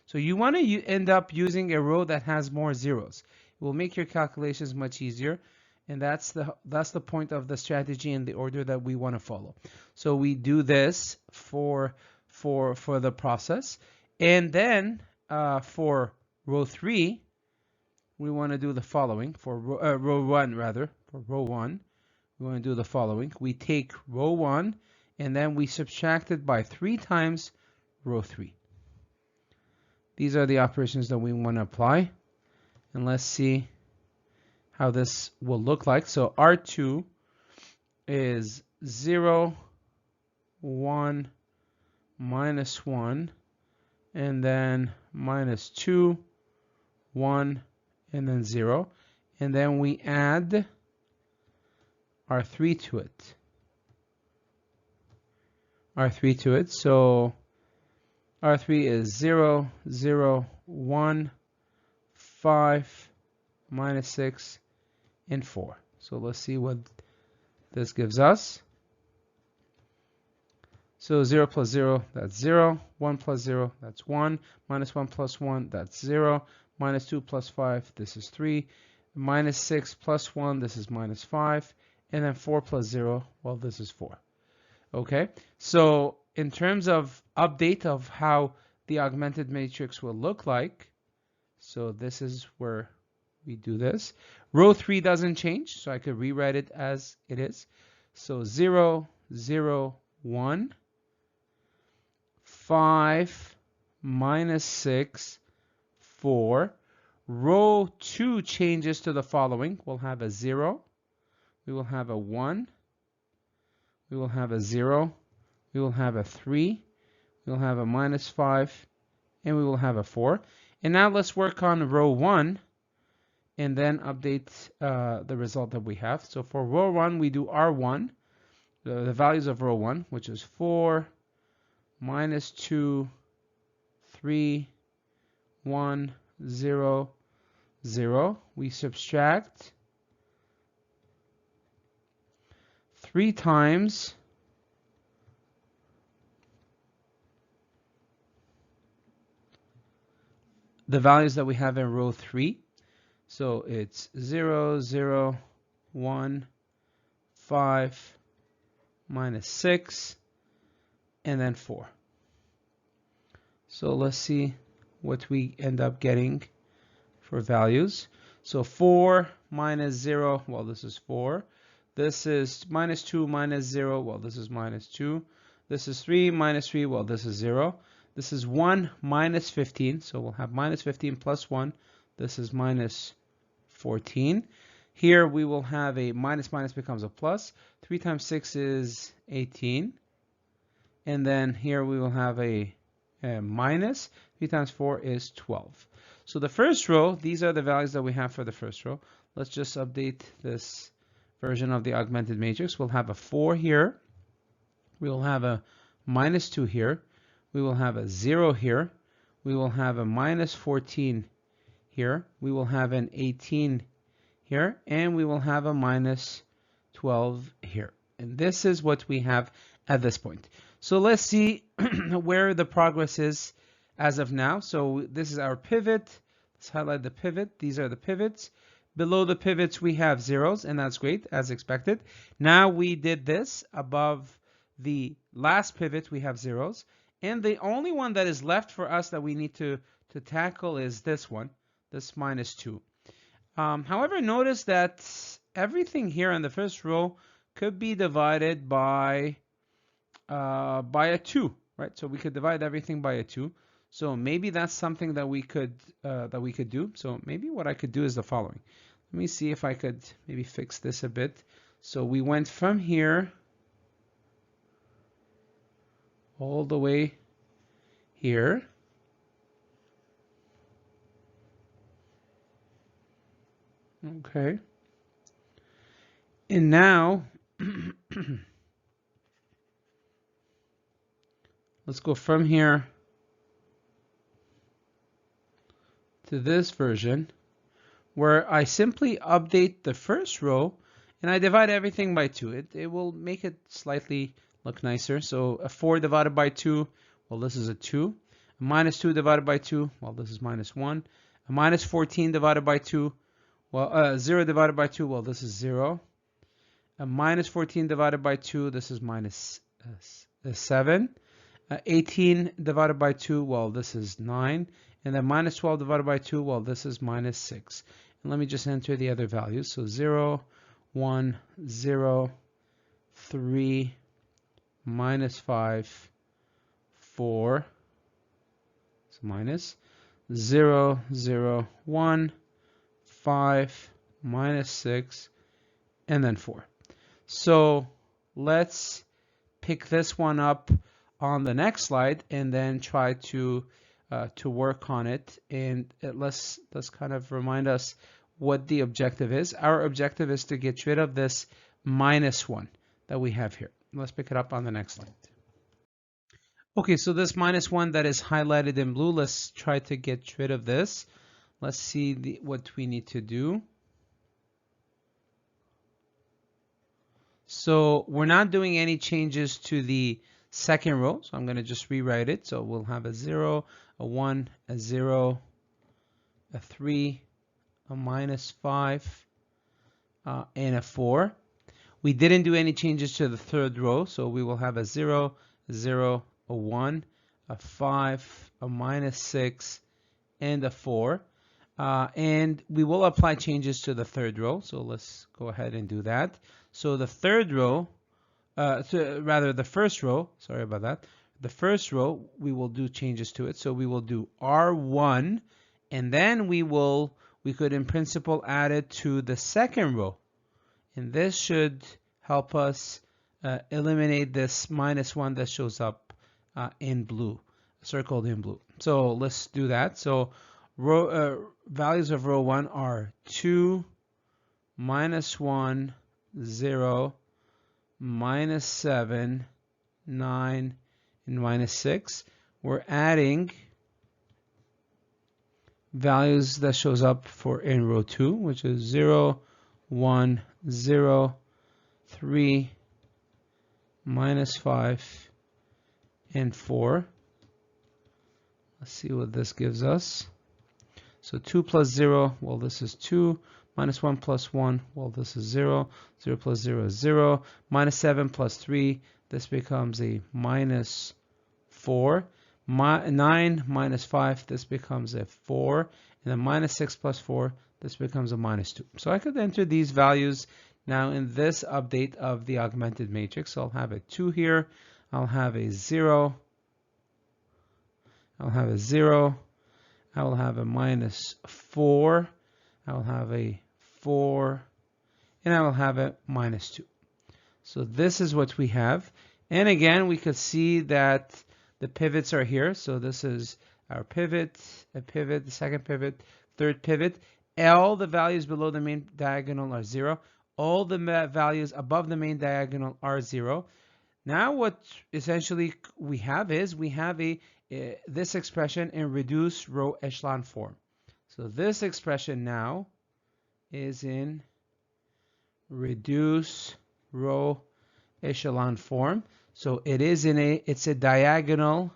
Speaker 1: So you want to end up using a row that has more zeros. It will make your calculations much easier, and that's the point of the strategy and the order that we want to follow. So we do this for the process, and then for row 3, we want to do the following. For row 1 rather, for row 1, we want to do the following. We take row 1 and then we subtract it by 3 times row 3. These are the operations that we want to apply. And let's see how this will look like. So R2 is 0, 1, minus 1, and then minus 2, 1, and then 0. And then we add R3 to it. R3 to it. So R3 is 0, 0, 1, 5, minus 6, and 4. So let's see what this gives us. So 0 plus 0, that's 0. 1 plus 0, that's 1. Minus 1 plus 1, that's 0. Minus 2 plus 5, this is 3. Minus 6 plus 1, this is minus 5. And then 4 plus 0, well, this is 4. Okay, so in terms of update of how the augmented matrix will look like, so this is where we do this. Row 3 doesn't change, so I could rewrite it as it is. So 0, 0, 1, 5, minus 6, 4. Row 2 changes to the following. We'll have a 0. We will have a 1. We will have a 0. We will have a 3. We will have a minus 5. And we will have a 4. And now let's work on row 1 and then update the result that we have. So for row 1, we do R1, the values of row 1, which is 4, minus 2, 3, 1, 0, 0. We subtract 3 times the values that we have in row 3. So it's 0, 0, 1, 5, minus 6, and then 4. So let's see what we end up getting for values. So 4 minus 0, well, this is 4. This is minus 2 minus 0, well, this is minus 2. This is 3 minus 3, well, this is 0. This is 1 minus 15, so we'll have minus 15 plus 1. This is minus 14. Here we will have a minus becomes a plus. 3 times 6 is 18. And then here we will have a minus. 3 times 4 is 12. So the first row, these are the values that we have for the first row. Let's just update this version of the augmented matrix. We'll have a 4 here. We will have a minus 2 here. We will have a 0 here. We will have a minus 14 here. We will have an 18 here. And we will have a minus 12 here. And this is what we have at this point. So let's see where the progress is as of now. So this is our pivot. Let's highlight the pivot. These are the pivots. Below the pivots, we have zeros, and that's great, as expected. Now we did this. Above the last pivot, we have zeros. And the only one that is left for us that we need to tackle is this one, this minus 2. However, notice that everything here in the first row could be divided by a 2, right? So we could divide everything by a 2. So maybe that's something that we could do. So maybe what I could do is the following. Let me see if I could maybe fix this a bit. So we went from here all the way here. Okay. And now let's go from here to this version where I simply update the first row and I divide everything by 2. It will make it slightly look nicer. So a 4 divided by 2, well, this is a 2. A minus 2 divided by 2, well, this is minus 1. A minus 14 divided by 2, well, 0 divided by 2, well, this is 0. A minus 14 divided by 2, this is minus 7. 18 divided by 2, well, this is 9. And then minus 12 divided by 2, well, this is minus 6. And let me just enter the other values. So 0, 1, 0, 3, minus 5, 4, so minus 0, 0, 1, 5, minus 6, and then 4. So let's pick this one up on the next slide and then try to work on it. And let's kind of remind us what the objective is. Our objective is to get rid of this minus 1 that we have here. Let's pick it up on the next slide. Okay, so this minus 1 that is highlighted in blue, let's try to get rid of this. Let's see what we need to do. So we're not doing any changes to the second row. So I'm going to just rewrite it. So we'll have a 0, a 1, a 0, a 3, a -5, and a 4. We didn't do any changes to the third row, so we will have a 0, a 0, a 1, a 5, a -6, and a 4. And we will apply changes to the third row, so let's go ahead and do that. So the third row, the first row, sorry about that. The first row, we will do changes to it. So we will do R1, and then we could in principle add it to the second row. And this should help us eliminate this -1 that shows up in blue, circled in blue. So let's do that. So values of row 1 are 2, -1, 0, -7, 9, and -6. We're adding values that shows up for in row 2, which is 0, 1, 0, 3, -5, and 4. Let's see what this gives us. So 2 plus 0, well, this is 2. -1 plus 1, well, this is 0. 0 plus 0 is 0. -7 plus 3, this becomes a -4. 9 minus 5, this becomes a 4. And then -6 plus 4, this becomes a -2. So I could enter these values now in this update of the augmented matrix. So I'll have a 2 here. I'll have a 0. I'll have a 0. I will have a -4. I will have a 4. And I will have a -2. So this is what we have. And again, we could see that the pivots are here. So this is our pivot, a pivot, the second pivot, third pivot. All the values below the main diagonal are 0. All the values above the main diagonal are 0. Now what essentially we have is this expression in reduced row echelon form. So this expression now is in reduced row echelon form. So it is it's a diagonal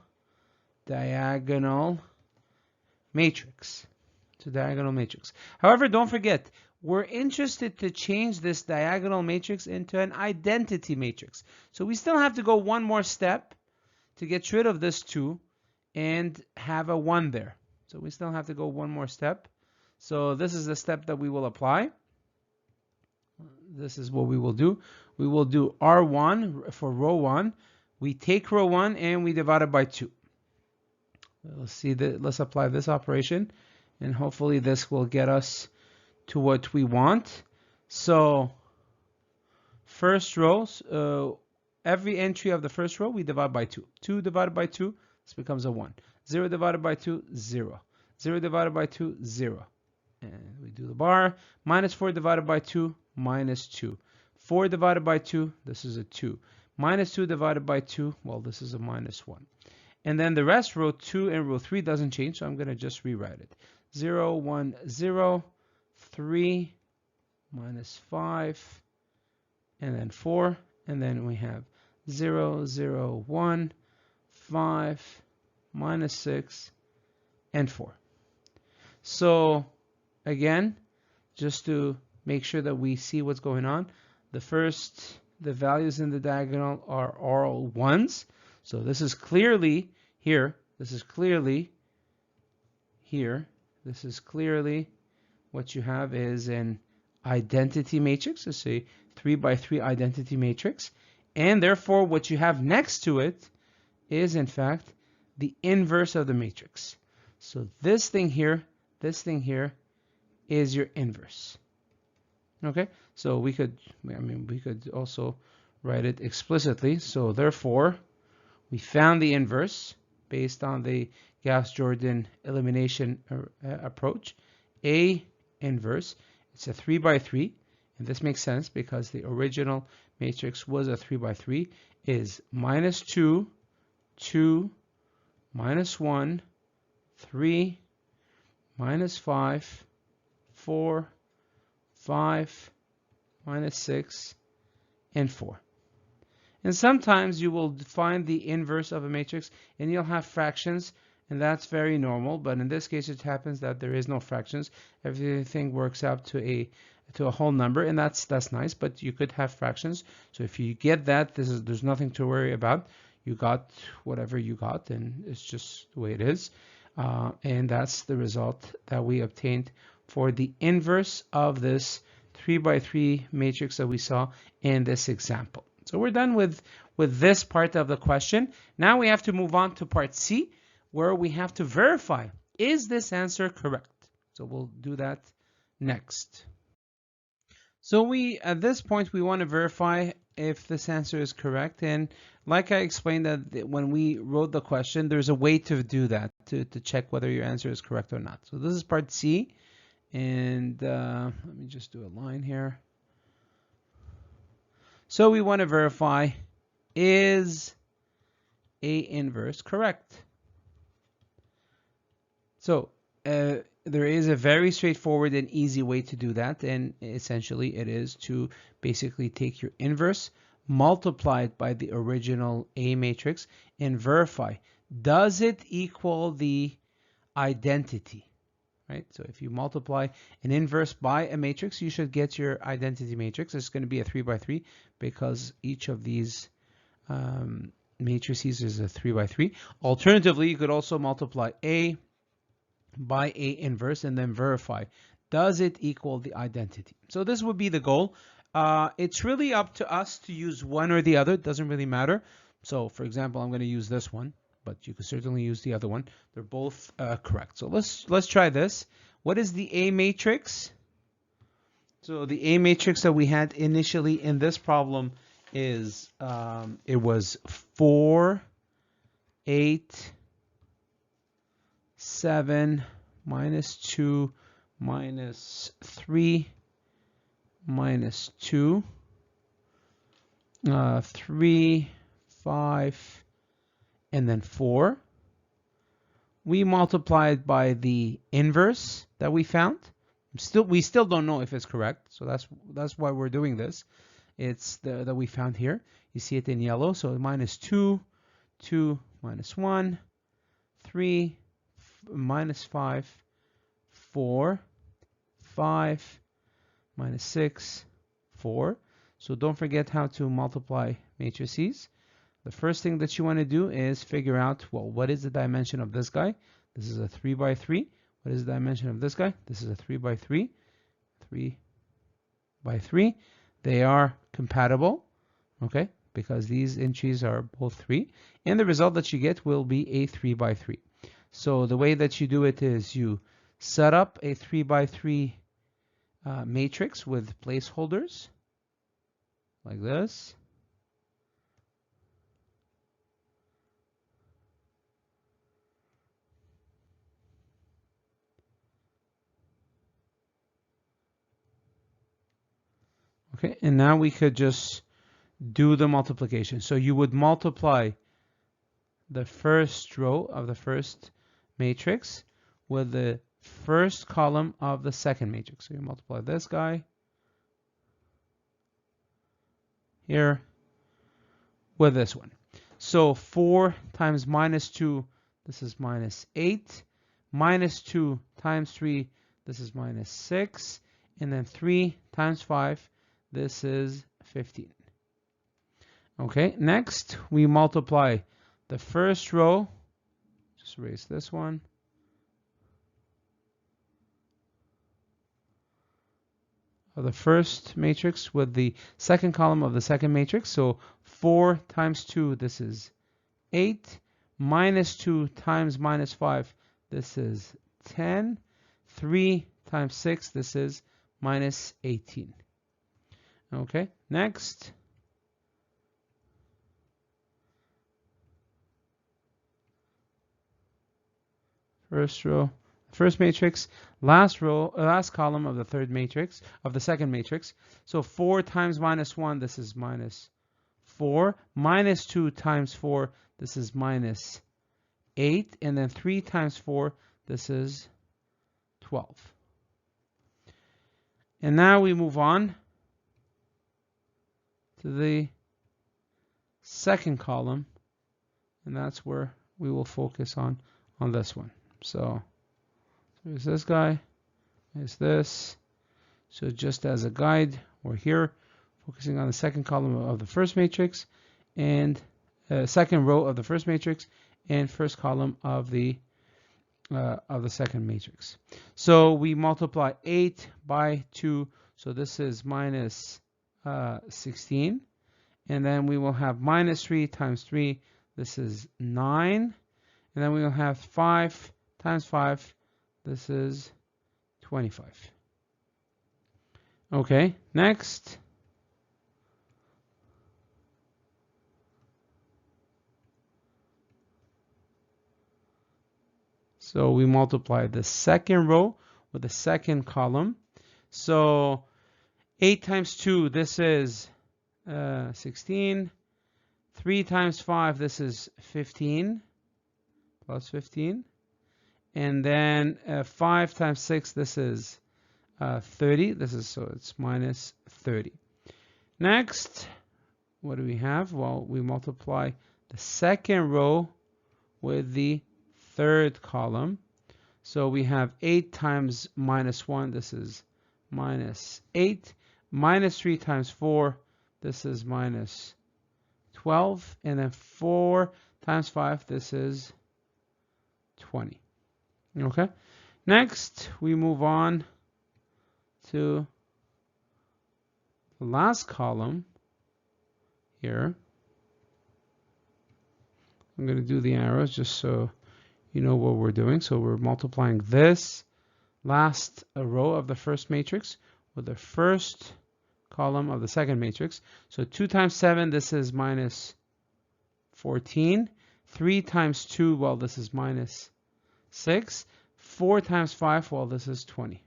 Speaker 1: matrix. It's a diagonal matrix. However, don't forget, we're interested to change this diagonal matrix into an identity matrix. So we still have to go one more step to get rid of this 2 and have a 1 there. So we still have to go one more step. So this is the step that we will apply. This is what we will do. We will do R1 for row 1. We take row 1 and we divide it by 2. Let's apply this operation, and hopefully this will get us to what we want. So first row, every entry of the first row we divide by 2. 2 divided by 2, this becomes a 1. 0 divided by 2, 0. 0 divided by 2, 0. And we do the bar. -4 divided by 2, -2. 4 divided by 2, this is a 2. -2 divided by 2, well, this is a -1. And then the rest, row 2 and row 3 doesn't change, so I'm going to just rewrite it. 0, 1, 0, 3, -5, and then 4. And then we have 0, 0, 1, 5, -6, and 4. So again, just to make sure that we see what's going on, the values in the diagonal are all 1s. So this is clearly here. This is clearly here. This is clearly what you have is an identity matrix. Let's say 3 by 3 identity matrix. And therefore, what you have next to it is, in fact, the inverse of the matrix. So this thing here is your inverse. Okay, so we could also write it explicitly. So therefore, we found the inverse based on the Gauss-Jordan elimination approach. A inverse, it's a 3 by 3, and this makes sense because the original matrix was a 3 by 3, is -2, 2, -1, 3, -5, 4, 5, -6, and 4. And sometimes you will find the inverse of a matrix and you'll have fractions, and that's very normal. But in this case, it happens that there is no fractions. Everything works out to a whole number, and that's nice. But you could have fractions. So if you get that, there's nothing to worry about. You got whatever you got, and it's just the way it is. And that's the result that we obtained for the inverse of this 3 by 3 matrix that we saw in this example. So we're done with this part of the question. Now we have to move on to part C, where we have to verify, is this answer correct? So we'll do that next. So at this point, we want to verify if this answer is correct. And like I explained that when we wrote the question, there's a way to do that, to check whether your answer is correct or not. So this is part C. And let me just do a line here. So we want to verify, is A inverse correct? So there is a very straightforward and easy way to do that. And essentially it is to basically take your inverse, multiply it by the original A matrix, and verify, does it equal the identity? Right? So if you multiply an inverse by a matrix, you should get your identity matrix. It's going to be a 3 by 3 because each of these matrices is a 3 by 3. Alternatively, you could also multiply A by A inverse and then verify, does it equal the identity? So this would be the goal. It's really up to us to use one or the other. It doesn't really matter. So for example, I'm going to use this one, but you could certainly use the other one. They're both correct. So let's try this. What is the A matrix? So the A matrix that we had initially in this problem is it was 4, 8, 7, minus 2, minus 3, minus 2, 3, 5, and then 4. We multiplied by the inverse that we found. We still don't know if it's correct, so that's why we're doing this. It's that we found here. You see it in yellow, so minus 2, 2, minus 1, 3, minus 5, 4, 5, minus 6, 4. So don't forget how to multiply matrices. The first thing that you want to do is figure out, well, what is the dimension of this guy? This is a 3 by 3. What is the dimension of this guy? This is a 3 by 3. 3 by 3. They are compatible, okay, because these entries are both 3. And the result that you get will be a 3 by 3. So the way that you do it is you set up a 3 by 3 matrix with placeholders like this. Okay, and now we could just do the multiplication. So you would multiply the first row of the first matrix with the first column of the second matrix. So you multiply this guy here with this one. So 4 times minus 2, this is minus 8. Minus 2 times 3, this is minus 6. And then 3 times 5, this is 15. Okay, next we multiply the first row, just erase this one, of the first matrix with the second column of the second matrix. So 4 times 2, this is 8. Minus 2 times minus 5, this is 10. 3 times 6, this is minus 18. Okay, next. First row, first matrix, last row, last column of the third matrix, of the second matrix. So 4 times minus 1, this is minus 4. Minus 2 times 4, this is minus 8. And then 3 times 4, this is 12. And now we move on to the second column, and that's where we will focus on this one. So there's this guy, there's this. So just as a guide, we're here focusing on the second column of the first matrix, and second row of the first matrix, and first column of the second matrix. So we multiply 8 by 2, so this is minus 16, and then we will have minus 3 times 3, this is 9, and then we will have 5 times 5, this is 25. Okay, next. So we multiply the second row with the second column. So 8 times 2, this is 16. 3 times 5, this is 15, plus 15. And then 5 times 6, this is 30. This is, so it's minus 30. Next, what do we have? Well, we multiply the second row with the third column. So we have 8 times minus 1, this is minus 8. Minus 3 times 4, this is minus 12. And then 4 times 5, this is 20. Okay. Next, we move on to the last column here. I'm going to do the arrows just so you know what we're doing. So we're multiplying this last row of the first matrix with the first column of the second matrix. So 2 times 7, this is minus 14. 3 times 2, well, this is minus 6. 4 times 5, well, this is 20.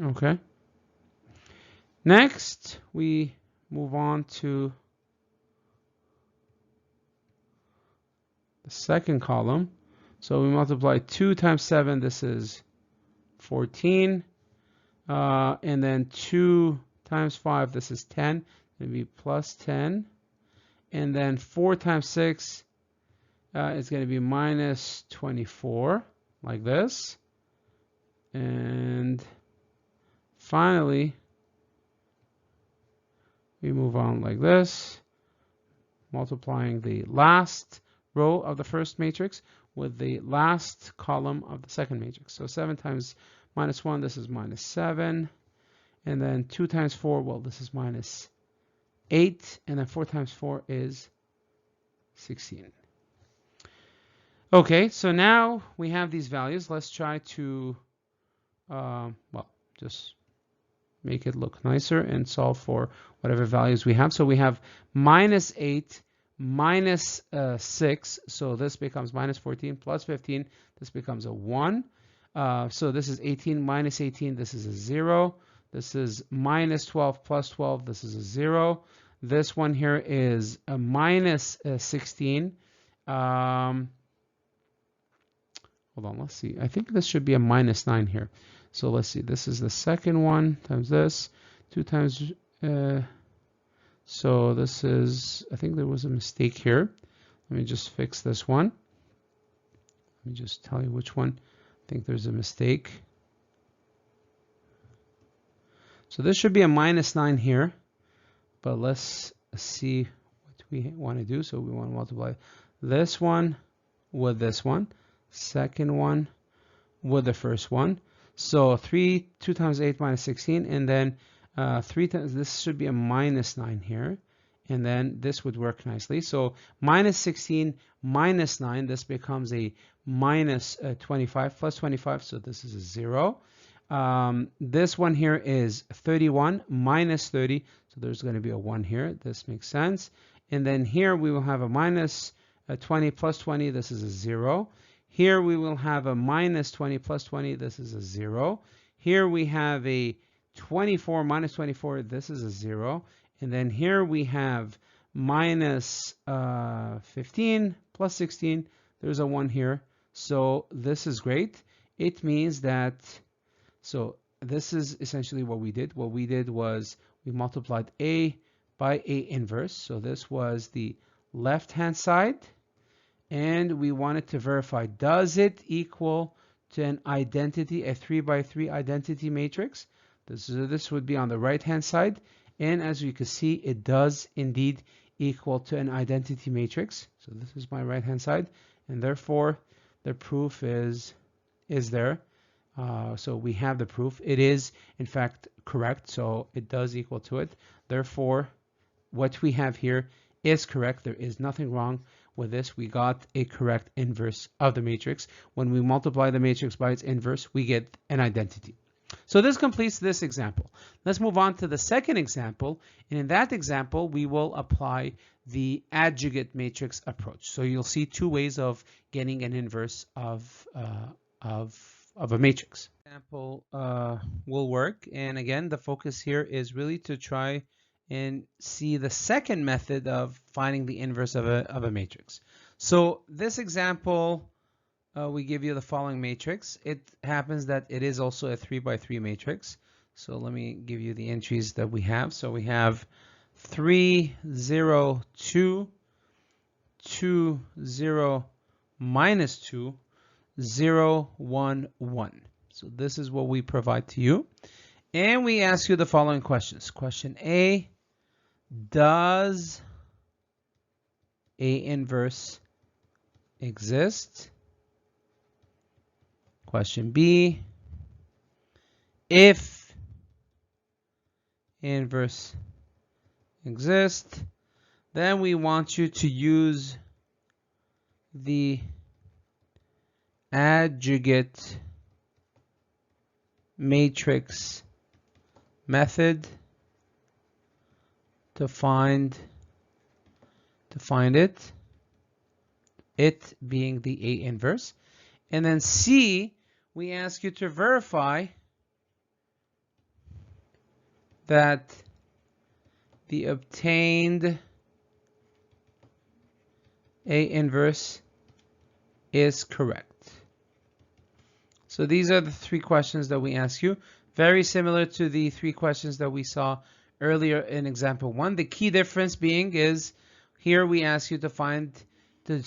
Speaker 1: Okay. Next, we move on to the second column. So we multiply 2 times 7, this is 14. And then 2 times 5, this is 10. It'll be plus 10. And then 4 times 6 is going to be minus 24, like this. And finally, we move on like this, multiplying the last row of the first matrix with the last column of the second matrix. So 7 times minus 1, this is minus 7. And then 2 times 4, well, this is minus 8. And then 4 times 4 is 16. Okay, so now we have these values. Let's try to, well, just make it look nicer and solve for whatever values we have. So we have minus 8, minus 6. So this becomes minus 14 plus 15. This becomes a 1. So this is 18 minus 18. This is a 0. This is minus 12 plus 12. This is a 0. This one here is a minus 16. Hold on, let's see. I think this should be a minus 9 here. So let's see. This is the second one times this. 2 times... so this is... I think there was a mistake here. Let me just fix this one. Let me just tell you which one. I think there's a mistake. So this should be a minus 9 here. But let's see what we want to do. So we want to multiply this one with this one. Second one with the first one. So 2 times 8 minus 16. And then 3 times, this should be a minus 9 here. And then this would work nicely. So minus 16 minus 9, this becomes a minus 25 plus 25. So this is a 0. This one here is 31 minus 30. So there's going to be a 1 here. This makes sense. And then here we will have a minus 20 plus 20. This is a 0. Here we will have a minus 20 plus 20. This is a 0. Here we have a 24 minus 24. This is a 0. And then here we have minus 15 plus 16. There's a 1 here. So this is great. It means that, so this is essentially what we did. What we did was we multiplied A by A inverse. So this was the left-hand side. And we wanted to verify, does it equal to an identity, a 3 by 3 identity matrix? This would be on the right-hand side. And as you can see, it does indeed equal to an identity matrix. So this is my right-hand side. And therefore, the proof is there. So we have the proof. It is, in fact, correct. So it does equal to it. Therefore, what we have here is correct. There is nothing wrong with this. We got a correct inverse of the matrix. When we multiply the matrix by its inverse, we get an identity. So this completes this example. Let's move on to the second example. And in that example, we will apply the adjugate matrix approach. So you'll see two ways of getting an inverse of a matrix. Example will work. And again, the focus here is really to try and see the second method of finding the inverse of a matrix. So this example, we give you the following matrix. It happens that it is also a 3 by 3 matrix. So let me give you the entries that we have. So we have 3, 0, 2, 2, 0, minus 2, 0, 1, 1. So this is what we provide to you. And we ask you the following questions. Question A, does A inverse exist? Question B, if A inverse exists, then we want you to use the adjugate matrix method to find it being the A inverse. And then C, we ask you to verify that the obtained A inverse is correct. So these are the three questions that we ask you. Very similar to the three questions that we saw earlier in example 1. The key difference being is here we ask you to find the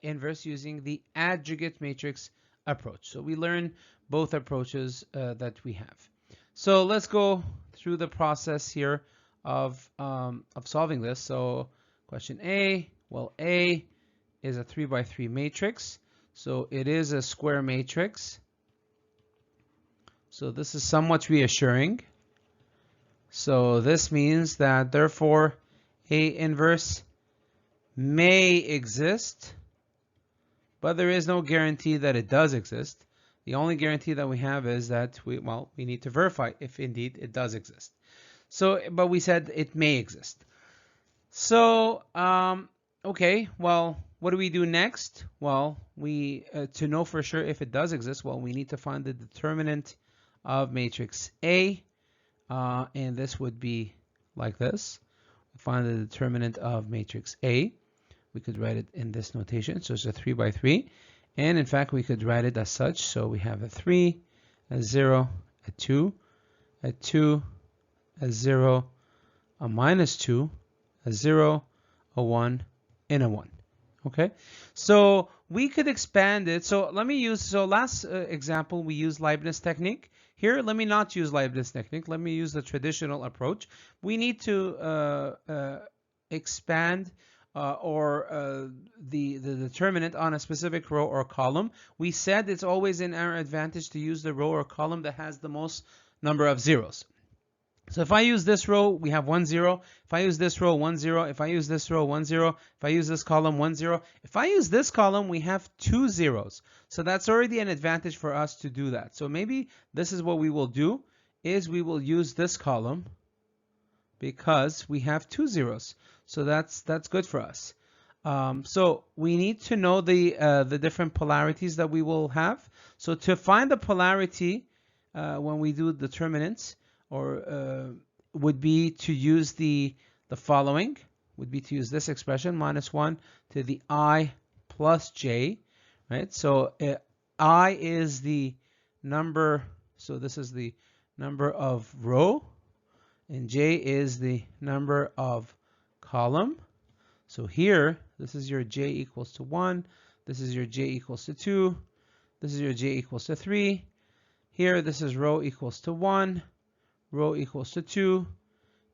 Speaker 1: inverse using the adjugate matrix approach. So we learn both approaches that we have. So let's go through the process here of solving this. So question A, well, A is a 3 by 3 matrix. So it is a square matrix. So this is somewhat reassuring. So this means that therefore A inverse may exist, but there is no guarantee that it does exist. The only guarantee that we have is that we need to verify if indeed it does exist. So, but we said it may exist. So, okay, well, what do we do next? Well, to know for sure if it does exist, well, we need to find the determinant of matrix A, and this would be like this. We find the determinant of matrix A. We could write it in this notation. So it's a 3 by 3. And in fact, we could write it as such. So we have a 3, a 0, a 2, a 2, a 0, a minus 2, a 0, a 1, and a 1. Okay, so we could expand it. So let me use, so last example, we used Leibniz technique. Here, let me not use Leibniz technique. Let me use the traditional approach. We need to expand the determinant on a specific row or column. We said it's always in our advantage to use the row or column that has the most number of zeros. So if I use this row, we have 1, 0. If I use this row, 1, 0. If I use this row, 1, 0. If I use this column, 1, 0. If I use this column, we have 2 zeros. So that's already an advantage for us to do that. So maybe this is what we will do, is we will use this column because we have 2 zeros. So that's good for us. So we need to know the different polarities that we will have. So to find the polarity when we do determinants, would be to use the following, would be to use this expression, minus 1 to the I plus j, right? So I is the number, so this is the number of row, and j is the number of column. So here, this is your j equals to 1, this is your j equals to 2, this is your j equals to 3. Here, this is row equals to 1, row equals to 2,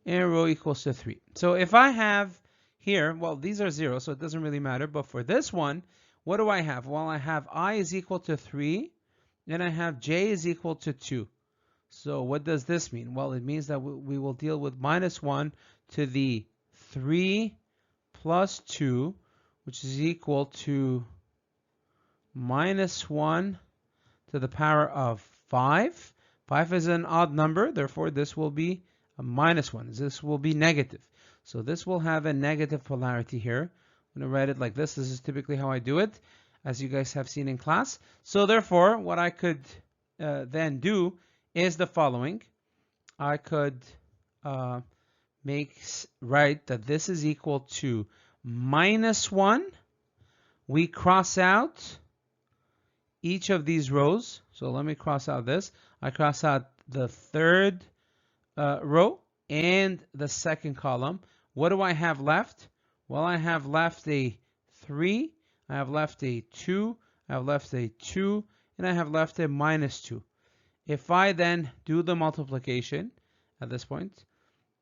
Speaker 1: and row equals to 3. So if I have here, well, these are 0, so it doesn't really matter. But for this one, what do I have? Well, I have I is equal to 3, and I have j is equal to 2. So what does this mean? Well, it means that we will deal with minus 1 to the 3 plus 2, which is equal to minus 1 to the power of 5. 5 is an odd number, therefore this will be a minus 1. This will be negative. So this will have a negative polarity here. I'm going to write it like this. This is typically how I do it, as you guys have seen in class. So therefore, what I could then do is the following. I could write that this is equal to minus 1. We cross out each of these rows. So let me cross out this. I cross out the third row and the second column. What do I have left? Well, I have left a 3, I have left a 2, I have left a 2, and I have left a minus 2. If I then do the multiplication at this point,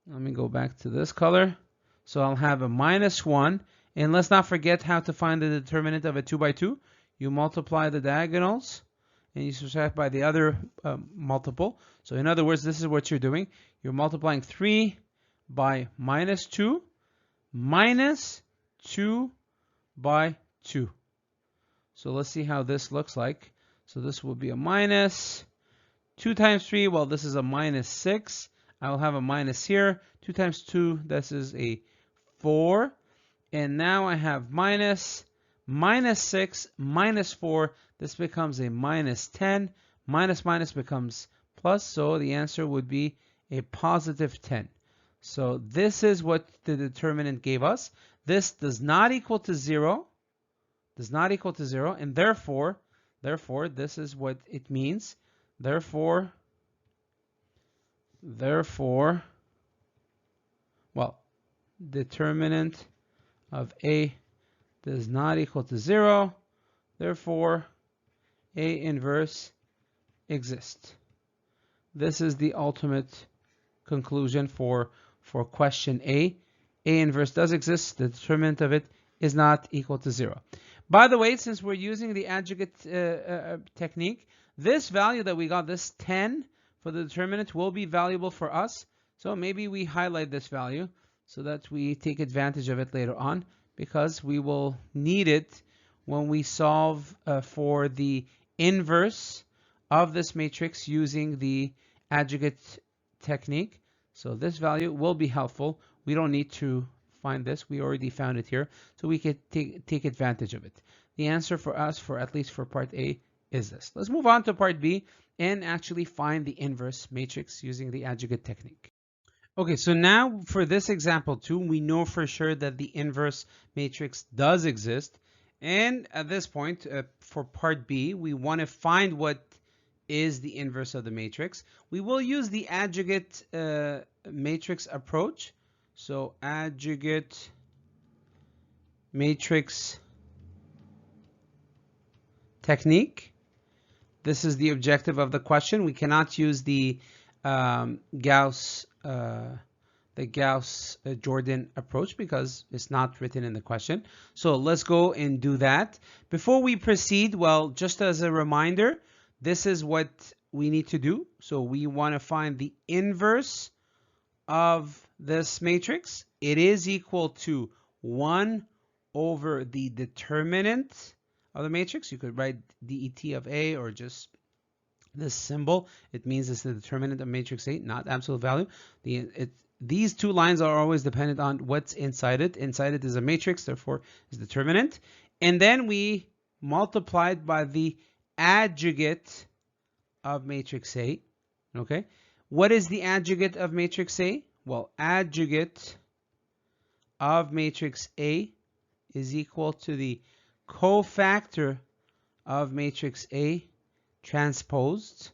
Speaker 1: let me go back to this color. So I'll have a minus 1, and let's not forget how to find the determinant of a 2 by 2. You multiply the diagonals, and you subtract by the other multiple. So in other words, this is what you're doing. You're multiplying 3 by minus 2 minus 2 by 2. So let's see how this looks like. So this will be a minus 2 times 3. Well, this is a minus 6. I will have a minus here. 2 times 2, this is a 4. And now I have minus 6 minus 4. This becomes a minus 10. Minus minus becomes plus. So the answer would be a positive 10. So this is what the determinant gave us. This does not equal to 0. Does not equal to 0. And therefore, this is what it means. Therefore, well, determinant of A does not equal to 0. Therefore, A inverse exists. This is the ultimate conclusion for question A. A inverse does exist. The determinant of it is not equal to 0. By the way, since we're using the adjugate technique, this value that we got, this 10 for the determinant, will be valuable for us. So maybe we highlight this value so that we take advantage of it later on, because we will need it when we solve for the inverse of this matrix using the adjugate technique. So this value will be helpful. We don't need to find this. We already found it here, so we can take advantage of it. The answer for us, at least for part A, is this. Let's move on to part B and actually find the inverse matrix using the adjugate technique. Okay, so now for this example 2, we know for sure that the inverse matrix does exist. And at this point, for part B, we want to find what is the inverse of the matrix. We will use the adjugate matrix approach. So adjugate matrix technique. This is the objective of the question. We cannot use the Gauss-Jordan approach because it's not written in the question. So let's go and do that. Before we proceed, well, just as a reminder, this is what we need to do. So we want to find the inverse of this matrix. It is equal to 1 over the determinant of the matrix. You could write det of A or just this symbol. It means it's the determinant of matrix A, not absolute value. These two lines are always dependent on what's inside it. Inside it is a matrix, therefore is determinant. And then we multiplied by the adjugate of matrix A. Okay. What is the adjugate of matrix A? Well, adjugate of matrix A is equal to the cofactor of matrix A transposed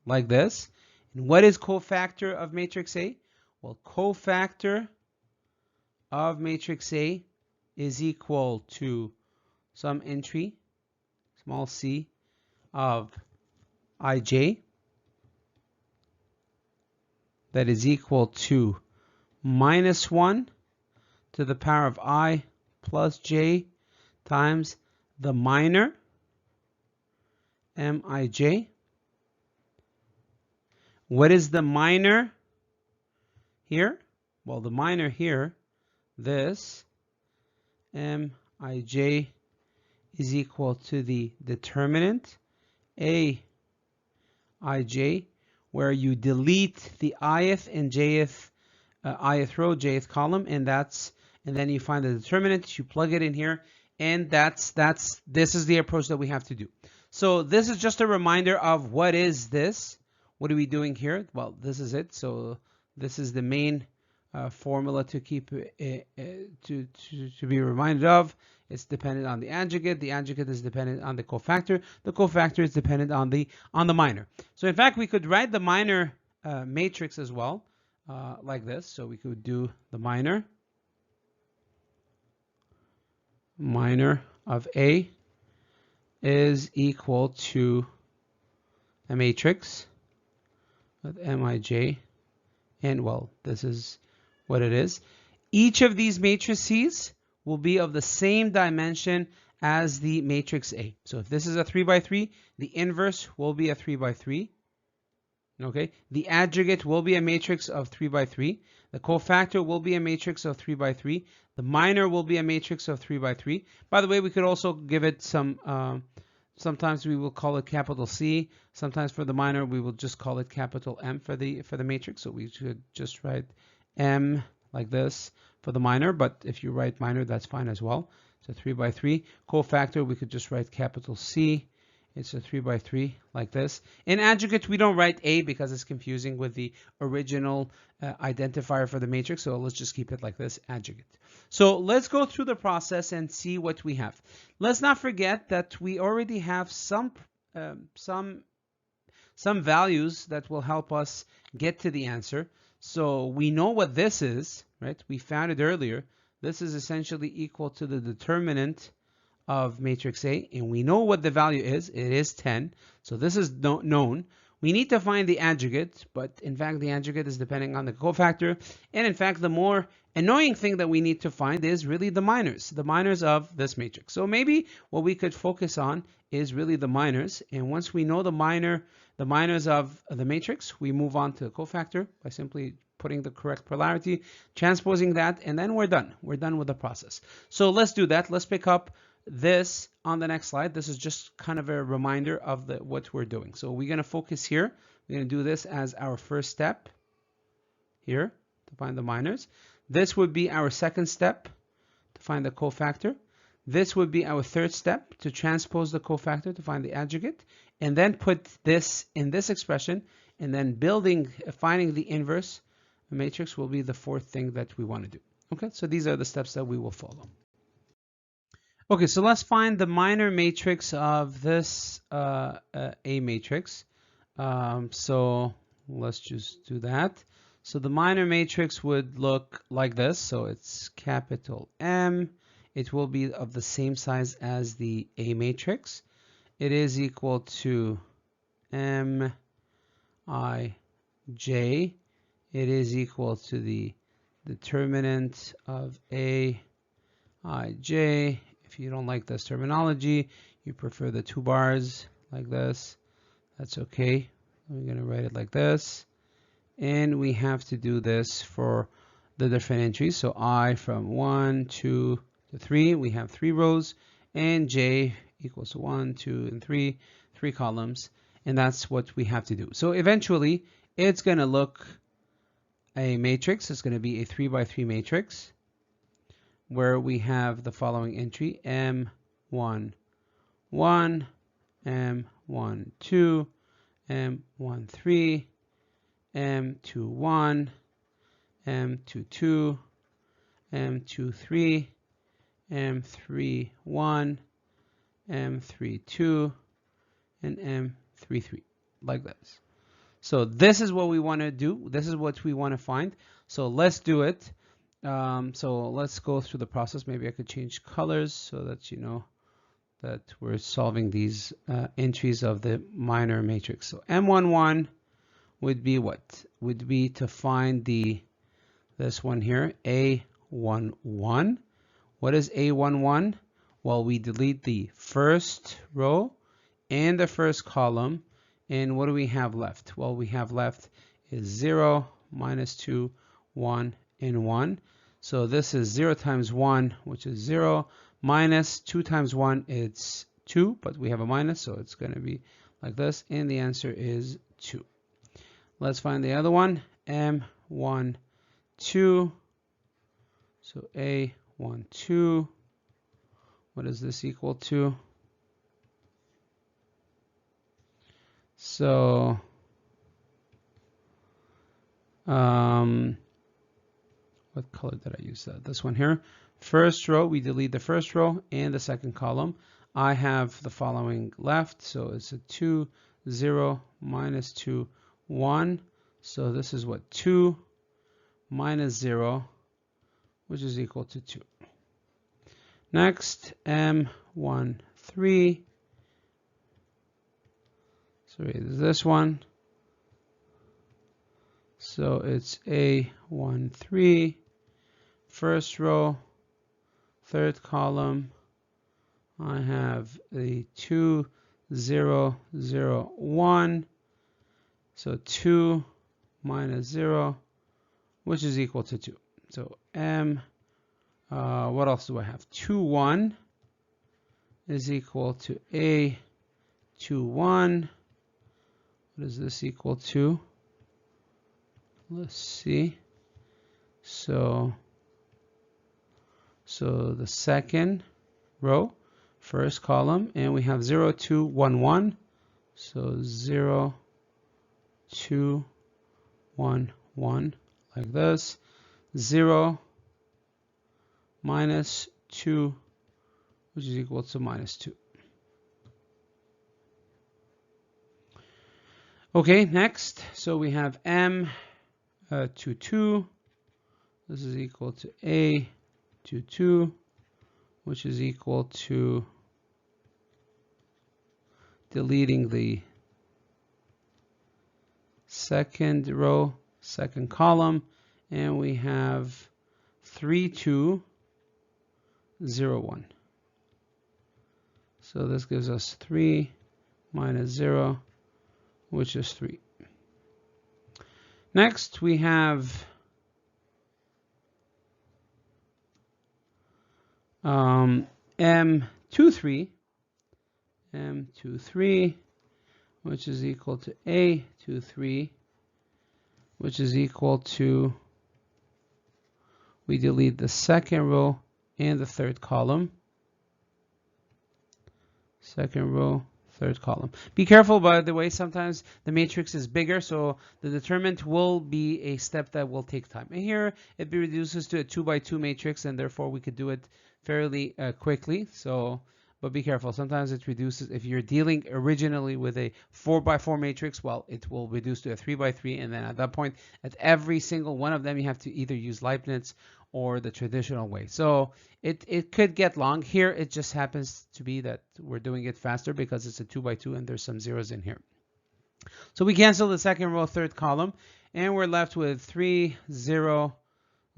Speaker 1: like this. And what is cofactor of matrix A? Well, cofactor of matrix A is equal to some entry, small c, of ij that is equal to -1 to the power of I plus j times the minor mij. What is the minor here? Well, the minor here, this mij is equal to the determinant aij, where you delete the ith and jth ith row, jth column, and then you find the determinant, you plug it in here, and this is the approach that we have to do. So this is just a reminder of what is this. What are we doing here? Well, this is it. So this is the main formula to keep to be reminded of. It's dependent on the adjugate. The adjugate is dependent on the cofactor. The cofactor is dependent on the minor. So in fact, we could write the minor matrix as well, like this. So we could do the minor of A is equal to a matrix with mij, and well, this is what it is. Each of these matrices will be of the same dimension as the matrix A. So if this is a 3 by 3, the inverse will be a 3 by 3. Okay, the adjugate will be a matrix of 3 by 3. The cofactor will be a matrix of 3 by 3. The minor will be a matrix of 3 by 3. By the way, we could also give it some, sometimes we will call it capital C. Sometimes for the minor, we will just call it capital M for the matrix. So we should just write M like this for the minor, but if you write minor, that's fine as well. So 3 by 3. Cofactor, we could just write capital C. It's a 3 by 3 like this. In adjugate, we don't write A because it's confusing with the original identifier for the matrix. So let's just keep it like this, adjugate. So let's go through the process and see what we have. Let's not forget that we already have some values that will help us get to the answer. So we know what this is, right? We found it earlier. This is essentially equal to the determinant of matrix A, and we know what the value is. It is 10. So this is known. We need to find the adjugate, but in fact, the adjugate is depending on the cofactor. And in fact, the more annoying thing that we need to find is really the minors of this matrix. So maybe what we could focus on is really the minors. And once we know the minors of the matrix, we move on to the cofactor by simply putting the correct polarity, transposing that, and then we're done. We're done with the process. So let's do that. Let's pick up this on the next slide. This is just kind of a reminder of what we're doing. So we're going to focus here. We're going to do this as our first step here to find the minors. This would be our second step to find the cofactor. This would be our third step to transpose the cofactor to find the adjugate, and then put this in this expression, and then finding the inverse matrix will be the fourth thing that we want to do. Okay, so these are the steps that we will follow. Okay, so let's find the minor matrix of this A matrix. So let's just do that. So the minor matrix would look like this. So it's capital M. It will be of the same size as the A matrix. It is equal to M I J. It is equal to the determinant of A I J. If you don't like this terminology, you prefer the 2 bars like this, that's okay. We're going to write it like this. And we have to do this for the different entries. So I from 1, 2 to 3, we have 3 rows, and J equals to 1, 2, and 3 columns. And that's what we have to do. So eventually, it's going to look a matrix. It's going to be a 3 by 3 matrix, where we have the following entry: M1, 1, M1, 2, M1, 3, M2, 1, M2, 2, M2, 3, M3, 1, M3, 2, and M3, 3, like this. So this is what we want to do. This is what we want to find. So let's do it. So let's go through the process. Maybe I could change colors so that you know that we're solving these entries of the minor matrix. So M11 would be what? Would be to find this one here, A11. What is A11? Well, we delete the first row and the first column. And what do we have left? Well, we have left is 0, -2, 1, and 1. So this is 0 times 1, which is 0, minus 2 times 1, it's 2, but we have a minus, so it's going to be like this. And the answer is 2. Let's find the other one, M12. So A12, what is this equal to? So what color did I use? This one here. First row, we delete the first row and the second column. I have the following left, so it's a 2, 0, -2, 1. So this is what? 2 minus 0, which is equal to 2. Next, M13. Sorry, this one. So it's A13, first row, third column. I have a 2, 0, 0, 1. So 2 minus 0, which is equal to 2. So what else do I have? 2, 1 is equal to A21. What is this equal to? Let's see. So the second row, first column, and we have 0, 2, 1, 1. So 0, 2, 1, 1, like this. 0 minus 2, which is equal to -2. Okay, next, so we have M22. This is equal to A22, which is equal to deleting the second row, second column, and we have 3, 2, 0, 1. So this gives us 3 minus 0, which is 3. Next, we have M23, which is equal to A23, which is equal to, we delete the second row and the third column. Second row, third column. Be careful, by the way, sometimes the matrix is bigger, so the determinant will be a step that will take time. And here it reduces to a 2 by 2 matrix, and therefore we could do it fairly quickly. But be careful. Sometimes it reduces. If you're dealing originally with a 4 by 4 matrix, well, it will reduce to a 3 by 3, and then at that point, at every single one of them, you have to either use Leibniz or the traditional way. So it could get long. Here, it just happens to be that we're doing it faster because it's a 2 by 2 and there's some zeros in here. So we cancel the second row, third column, and we're left with 3, 0,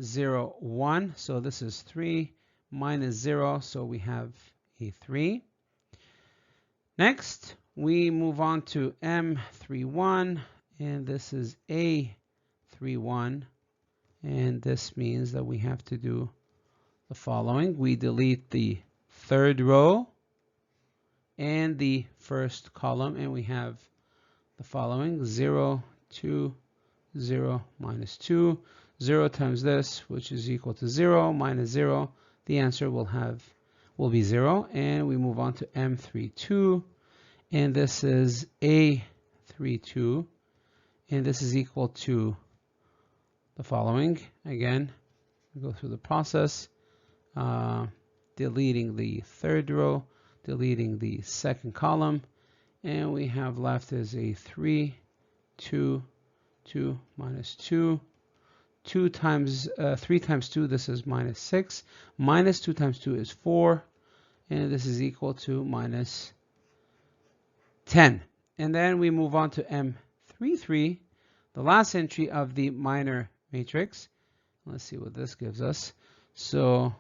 Speaker 1: 0, 1. So this is 3 minus 0, so we have a 3. Next, we move on to M31, and this is A31. And this means that we have to do the following. We delete the third row and the first column, and we have the following: 0, 2, 0, minus 2. 0 times this, which is equal to 0, minus 0. The answer will be 0. And we move on to M32, and this is A32, and this is equal to the following. Again, we go through the process, deleting the third row, deleting the second column, and we have left is a 3, 2, 2, minus 2. 2 times 3 times 2, this is minus 6. Minus 2 times 2 is 4. And this is equal to minus 10. And then we move on to M33, the last entry of the minor matrix. Let's see what this gives us. So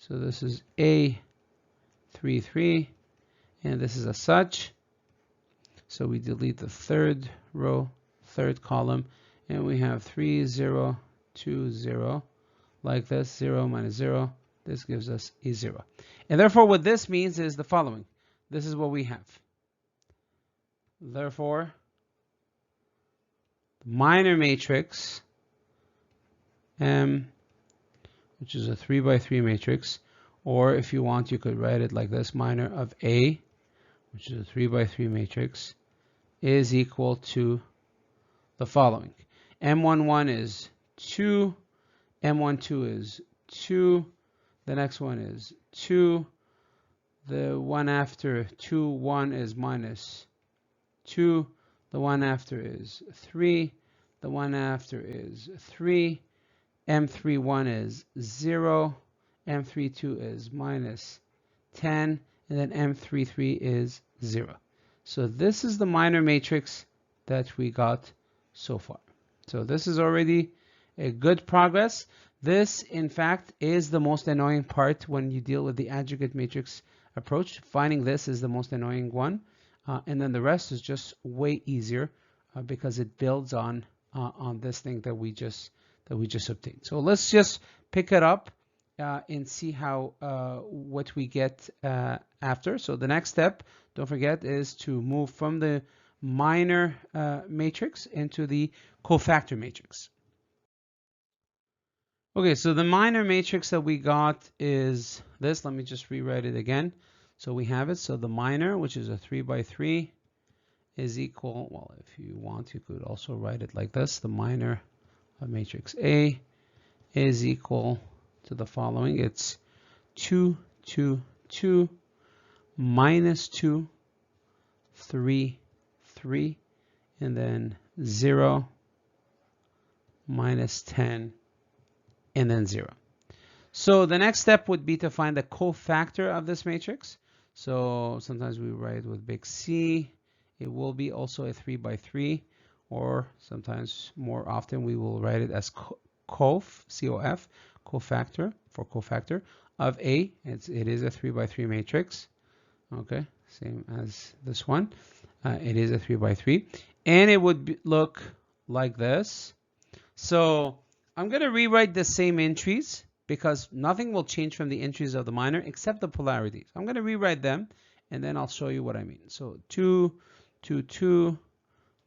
Speaker 1: this is A33, and this is as such. So we delete the third row, third column, and we have 3, 0, 2, 0, like this, 0 minus 0. This gives us a 0. And therefore, what this means is the following. This is what we have. Therefore, the minor matrix M, which is a 3 by 3 matrix, or if you want, you could write it like this, minor of A, which is a 3 by 3 matrix, is equal to the following. M11 is 2, M12 is 2, the next one is 2, the one after 2, 1 is minus 2, the one after is 3, the one after is 3, M31 is 0, M32 is minus 10, and then M33 is 0. So this is the minor matrix that we got so far. So this is already a good progress. This, in fact, is the most annoying part when you deal with the adjugate matrix approach. Finding this is the most annoying one. And then the rest is just way easier because it builds on this thing that we just obtained. So let's just pick it up and see how what we get after. So the next step, don't forget, is to move from the minor matrix into the cofactor matrix. Okay, so the minor matrix that we got is this. Let me just rewrite it again. So we have it. So the minor, which is a 3 by 3, is equal, well, if you want, you could also write it like this. The minor of matrix A is equal to the following. It's 2, 2, 2, minus 2, 3, 3, and then 0, minus 10, and then 0. So the next step would be to find the cofactor of this matrix. So sometimes we write with big C. It will be also a 3 by 3, or sometimes more often we will write it as cof, C-O-F, cofactor, for cofactor of A. It is a 3 by 3 matrix. Okay, same as this one. It is a 3 by 3, and it would look like this. So I'm going to rewrite the same entries because nothing will change from the entries of the minor except the polarity. So I'm going to rewrite them, and then I'll show you what I mean. So 2, 2, 2,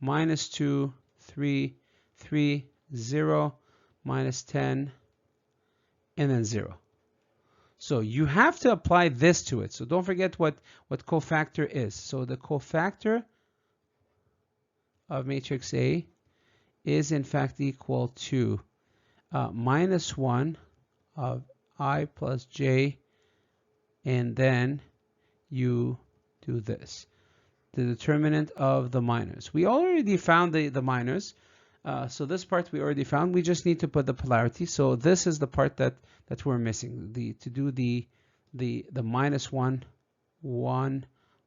Speaker 1: minus 2, 3, 3, 0, minus 10, and then 0. So you have to apply this to it. So don't forget what cofactor is. So the cofactor of matrix A is in fact equal to minus 1 of I plus j, and then you do this, the determinant of the minors. We already found the minors, so this part we already found. We just need to put the polarity. So this is the part that we're missing, to do the minus 1, 1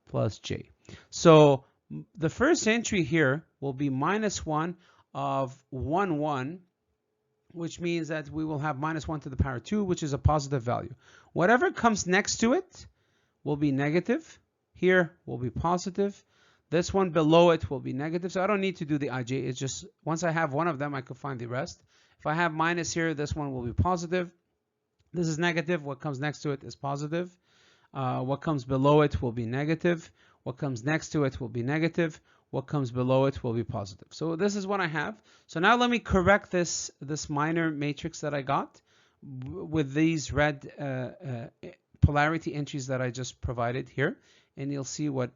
Speaker 1: plus j. So the first entry here will be minus 1 of 1, 1, which means that we will have minus 1 to the power 2, which is a positive value. Whatever comes next to it will be negative. Here will be positive. This one below it will be negative. So I don't need to do the ij. It's just once I have one of them, I could find the rest. If I have minus here, this one will be positive. This is negative. What comes next to it is positive. What comes below it will be negative. What comes next to it will be negative. What comes below it will be positive. So this is what I have. So now let me correct this minor matrix that I got with these red polarity entries that I just provided here, and you'll see what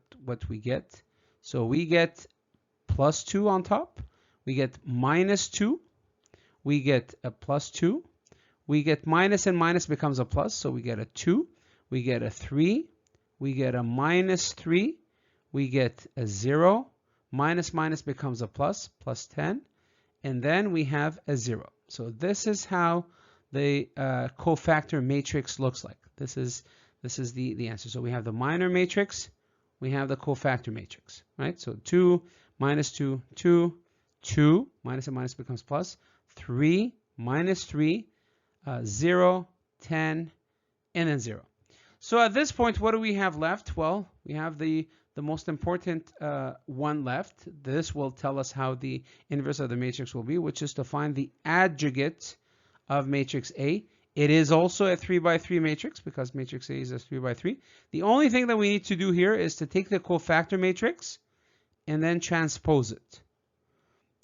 Speaker 1: we get. So we get plus 2 on top. We get minus 2. We get a plus 2. We get minus and minus becomes a plus, so we get a 2. We get a 3. We get a minus 3. We get a 0. minus minus becomes a plus, plus 10, and then we have a 0. So this is how the cofactor matrix looks like. This is the answer. So we have the minor matrix, we have the cofactor matrix, right? So 2 minus 2, 2, 2, minus and minus becomes plus, 3 minus 3, 0, 10, and then 0. So at this point, what do we have left? Well, we have the most important one left. This will tell us how the inverse of the matrix will be, which is to find the adjugate of matrix A. It is also a 3 by 3 matrix because matrix A is a 3 by 3. The only thing that we need to do here is to take the cofactor matrix and then transpose it.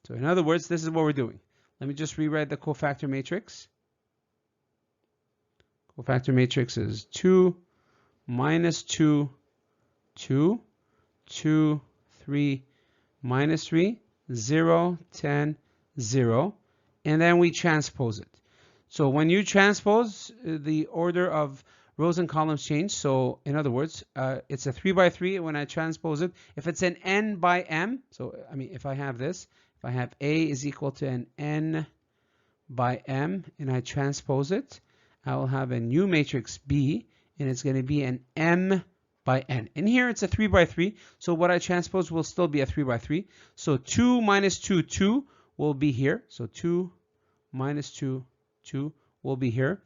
Speaker 1: So in other words, this is what we're doing. Let me just rewrite the cofactor matrix. Cofactor matrix is 2 minus 2, 2, 2, 3, minus 3, 0, 10, 0, and then we transpose it. So when you transpose, the order of rows and columns change. So in other words, it's a 3 by 3 when I transpose it. If it's an n by m, so I mean, if I have this, if I have A is equal to an n by m and I transpose it, I will have a new matrix B, and it's going to be an m by n. And here it's a 3 by 3, so what I transpose will still be a 3 by 3. So 2 minus 2, 2 will be here. So 2 minus 2, 2 will be here.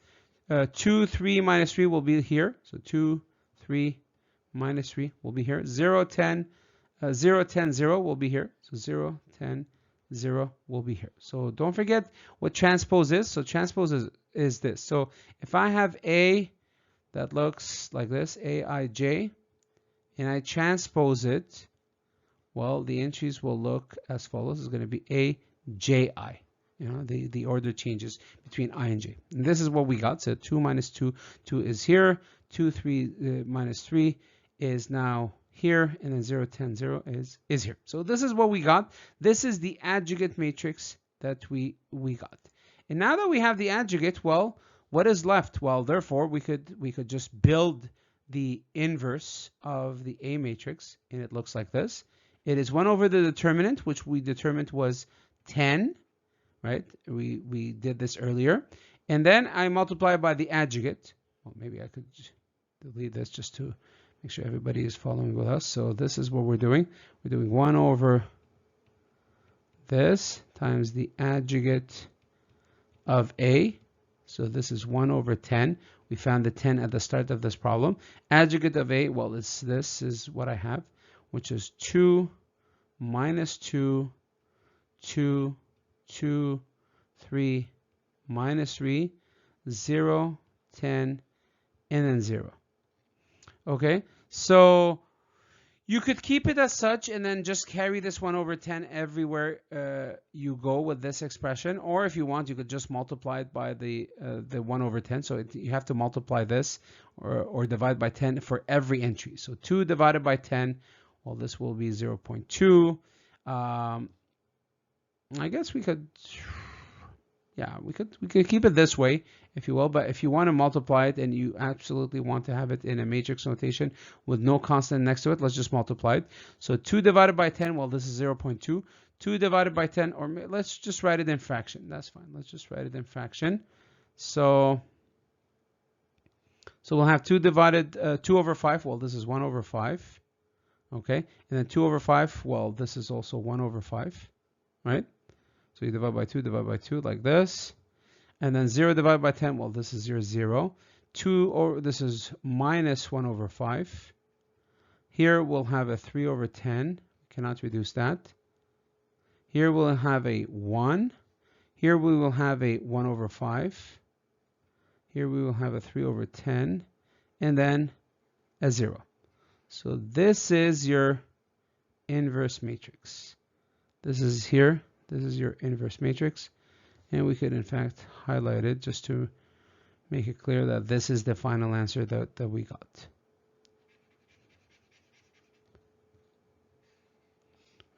Speaker 1: 2, 3 minus 3 will be here. So 2, 3 minus 3 will be here. 0, 10, 0, 10, 0 will be here. So 0, 10, 0 will be here. So don't forget what transpose is. So transpose is this. So if I have A that looks like this, Aij, and I transpose it, well, the entries will look as follows. It's going to be Aji. You know, the order changes between I and J. And this is what we got. So 2 minus 2, 2 is here. 2, 3 minus 3 is now here. And then 0, 10, 0 is here. So this is what we got. This is the adjugate matrix that we got. And now that we have the adjugate, well, what is left? Well, therefore, we could just build the inverse of the A matrix, and it looks like this. It is 1 over the determinant, which we determined was 10, right? We did this earlier. And then I multiply by the adjugate. Well, maybe I could delete this just to make sure everybody is following with us. So this is what we're doing. We're doing 1 over this times the adjugate of A. So this is 1 over 10. We found the 10 at the start of this problem. Adjugate of A, well, this is what I have, which is 2 minus 2, 2, 2, 3, minus 3, 0, 10, and then 0. Okay, so you could keep it as such and then just carry this 1 over 10 everywhere you go with this expression. Or if you want, you could just multiply it by the 1 over 10. So you have to multiply this or divide by 10 for every entry. So 2 divided by 10, well, this will be 0.2. I guess we could, yeah, we could keep it this way, if you will. But if you want to multiply it and you absolutely want to have it in a matrix notation with no constant next to it, let's just multiply it. So 2 divided by 10, well, this is 0.2. 2 divided by 10, or let's just write it in fraction. That's fine. Let's just write it in fraction. So we'll have 2 divided 2 over 5. Well, this is 1 over 5. Okay, and then 2 over 5. Well, this is also 1 over 5, right? So you divide by 2 like this. And then 0 divided by 10, well, this is 0, 0. 2, or this is minus 1 over 5. Here we'll have a 3 over 10. Cannot reduce that. Here we'll have a 1. Here we will have a 1 over 5. Here we will have a 3 over 10. And then a 0. So this is your inverse matrix. This is here. This is your inverse matrix. And we could, in fact, highlight it just to make it clear that this is the final answer that we got.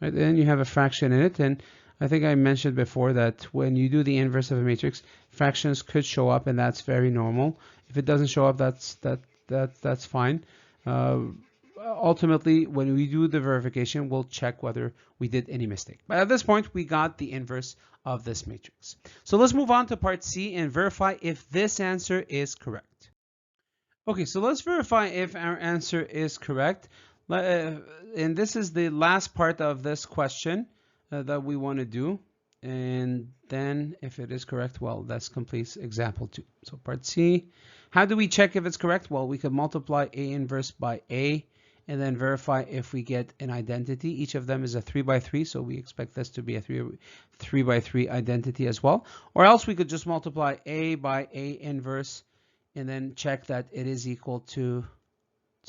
Speaker 1: Right, then you have a fraction in it. And I think I mentioned before that when you do the inverse of a matrix, fractions could show up, and that's very normal. If it doesn't show up, that's fine. ultimately, when we do the verification, we'll check whether we did any mistake. But at this point, we got the inverse of this matrix. So let's move on to part C and verify if this answer is correct. Okay, so let's verify if our answer is correct. And this is the last part of this question that we want to do. And then if it is correct, well, that completes example 2. So part C, how do we check if it's correct? Well, we could multiply A inverse by A and then verify if we get an identity. Each of them is a 3 by 3, so we expect this to be a 3 by 3 identity as well. Or else we could just multiply A by A inverse and then check that it is equal to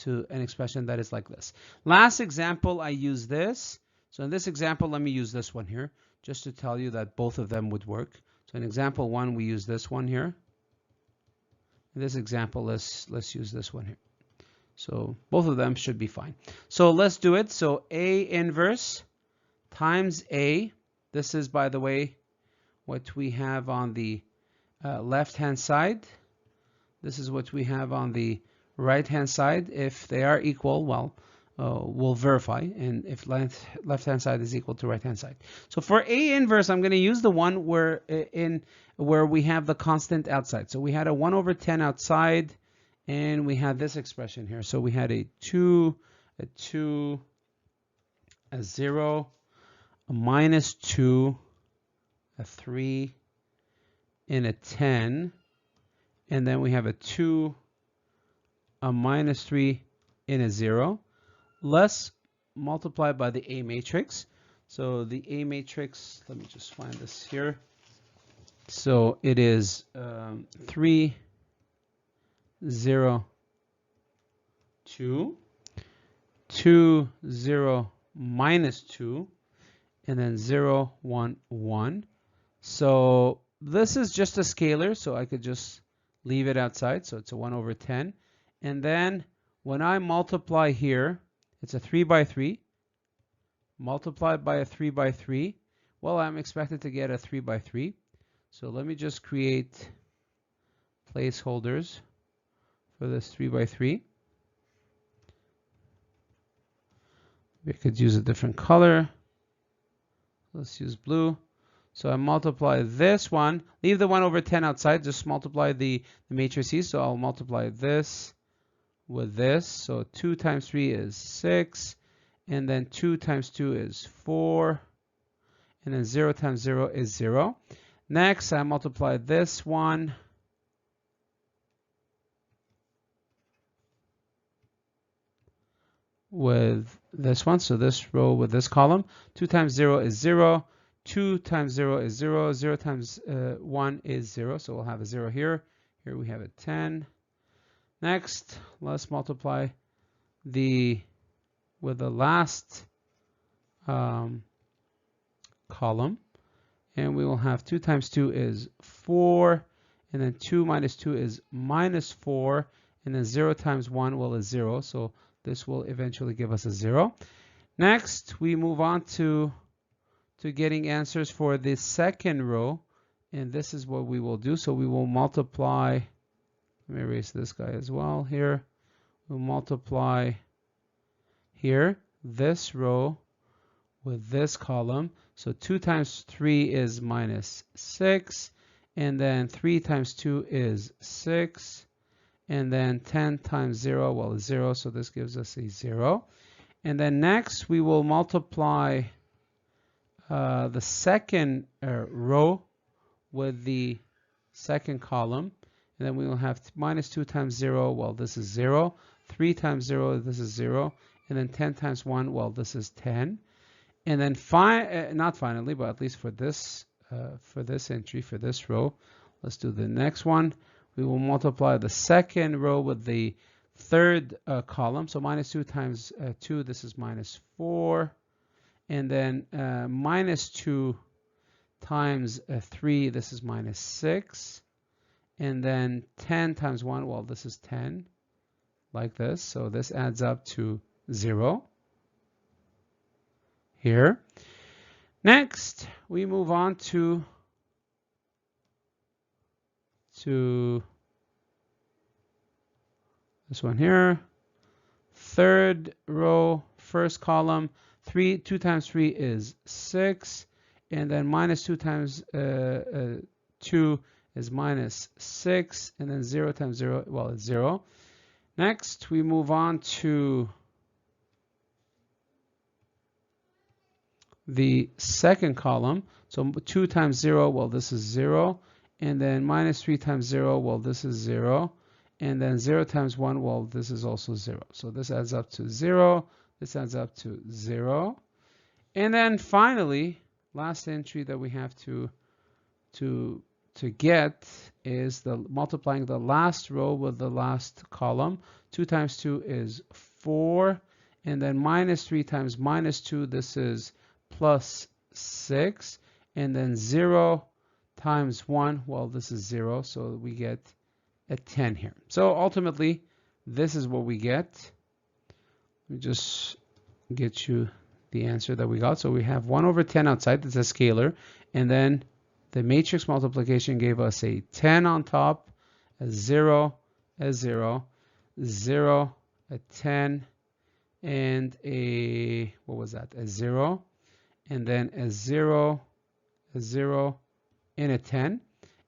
Speaker 1: an expression that is like this. Last example, I use this. So in this example, let me use this one here, just to tell you that both of them would work. So in example 1, we use this one here. In this example, let's use this one here. So both of them should be fine. So let's do it. So A inverse times A. This is, by the way, what we have on the left-hand side. This is what we have on the right-hand side. If they are equal, well, we'll verify. And if left-hand side is equal to right-hand side. So for A inverse, I'm going to use the one where we have the constant outside. So we had a 1 over 10 outside, and we had this expression here. So we had a 2, a 0, a minus 2, a 3, and a 10. And then we have a 2, a minus 3, and a 0. Let's multiply by the A matrix. So the A matrix, let me just find this here. So it is 3, 0, 2, 2, 0, minus 2, and then 0, 1, 1. So this is just a scalar, so I could just leave it outside. So it's a 1 over 10. And then when I multiply here, it's a 3 by 3. Multiplied by a 3 by 3. Well, I'm expected to get a 3 by 3. So let me just create placeholders for this 3 by 3. We could use a different color. Let's use blue. So I multiply this one, leave the 1 over 10 outside, just multiply the matrices. So I'll multiply this with this. So 2 times 3 is 6, and then 2 times 2 is 4, and then 0 times 0 is 0. Next, I multiply this one with this one. So this row with this column. 2 times 0 is 0. 2 times 0 is 0. 0 times 1 is 0. So we'll have a 0 here. Here we have a 10. Next, let's multiply with the last column. And we will have 2 times 2 is 4. And then 2 minus 2 is minus 4. And then 0 times 1, well, is 0. So this will eventually give us a 0. Next, we move on to getting answers for the second row. And this is what we will do. So we will multiply. Let me erase this guy as well here. We'll multiply here this row with this column. So 2 times 3 is minus 6. And then 3 times 2 is 6. And then 10 times 0, well, is 0. So this gives us a 0. And then next, we will multiply the second row with the second column. And then we will have minus 2 times 0, well, this is 0. 3 times 0, this is 0. And then 10 times 1, well, this is 10. And then not finally, but at least for this entry, for this row, let's do the next one. We will multiply the second row with the third column. So minus 2 times 2, this is minus 4. And then minus 2 times 3, this is minus 6. And then 10 times 1, well, this is 10, like this. So this adds up to 0 here. Next, we move on to this one here. third row, first column, 2 times 3 is 6, and then minus 2 times 2 is minus 6, and then 0 times 0, well, it's 0. Next, we move on to the second column. So 2 times 0, well, this is 0. And then minus 3 times 0, well, this is 0. And then 0 times 1, well, this is also 0. So this adds up to 0. This adds up to 0. And then finally, last entry that we have to get is the multiplying the last row with the last column. 2 times 2 is 4. And then minus 3 times minus 2, this is plus 6. And then 0 times 1, well, this is 0. So we get a 10 here. So ultimately, this is what we get. Let me just get you the answer that we got. So we have 1 over 10 outside. That's a scalar. And then the matrix multiplication gave us a 10 on top, a 0, a 0, 0, a 10, and a, what was that? A 0, and then a 0, a 0, and a 10.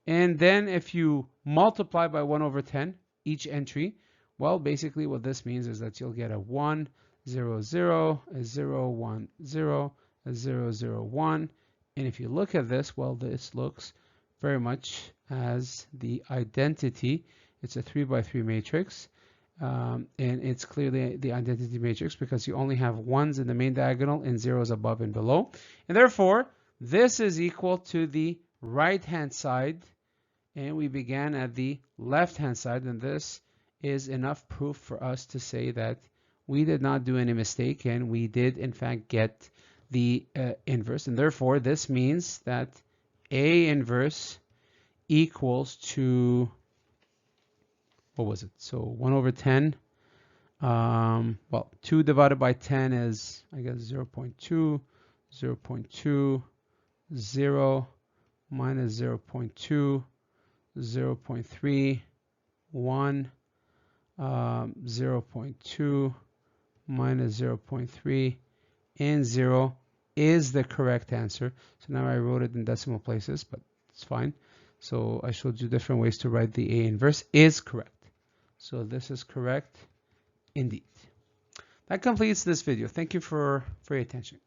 Speaker 1: And then if you multiply by 1 over 10, each entry, well, basically what this means is that you'll get a 1, 0, 0, a 0, 1, 0, a 0, 0, 1. And if you look at this, well, this looks very much as the identity. It's a 3 by 3 matrix. And it's clearly the identity matrix because you only have 1s in the main diagonal and 0s above and below. And therefore, this is equal to the right-hand side. And we began at the left-hand side. And this is enough proof for us to say that we did not do any mistake. And we did, in fact, get the inverse. And therefore, this means that A inverse equals to, what was it? So 1 over 10. Well, 2 divided by 10 is, I guess, 0 0.2, 0 0.2, 0, minus 0 0.2, 0 0.3, 1, 0 0.2, minus 0 0.3, and 0 is the correct answer. So now I wrote it in decimal places, but it's fine. So I showed you different ways to write the A inverse is correct. So this is correct indeed. That completes this video. Thank you for your attention.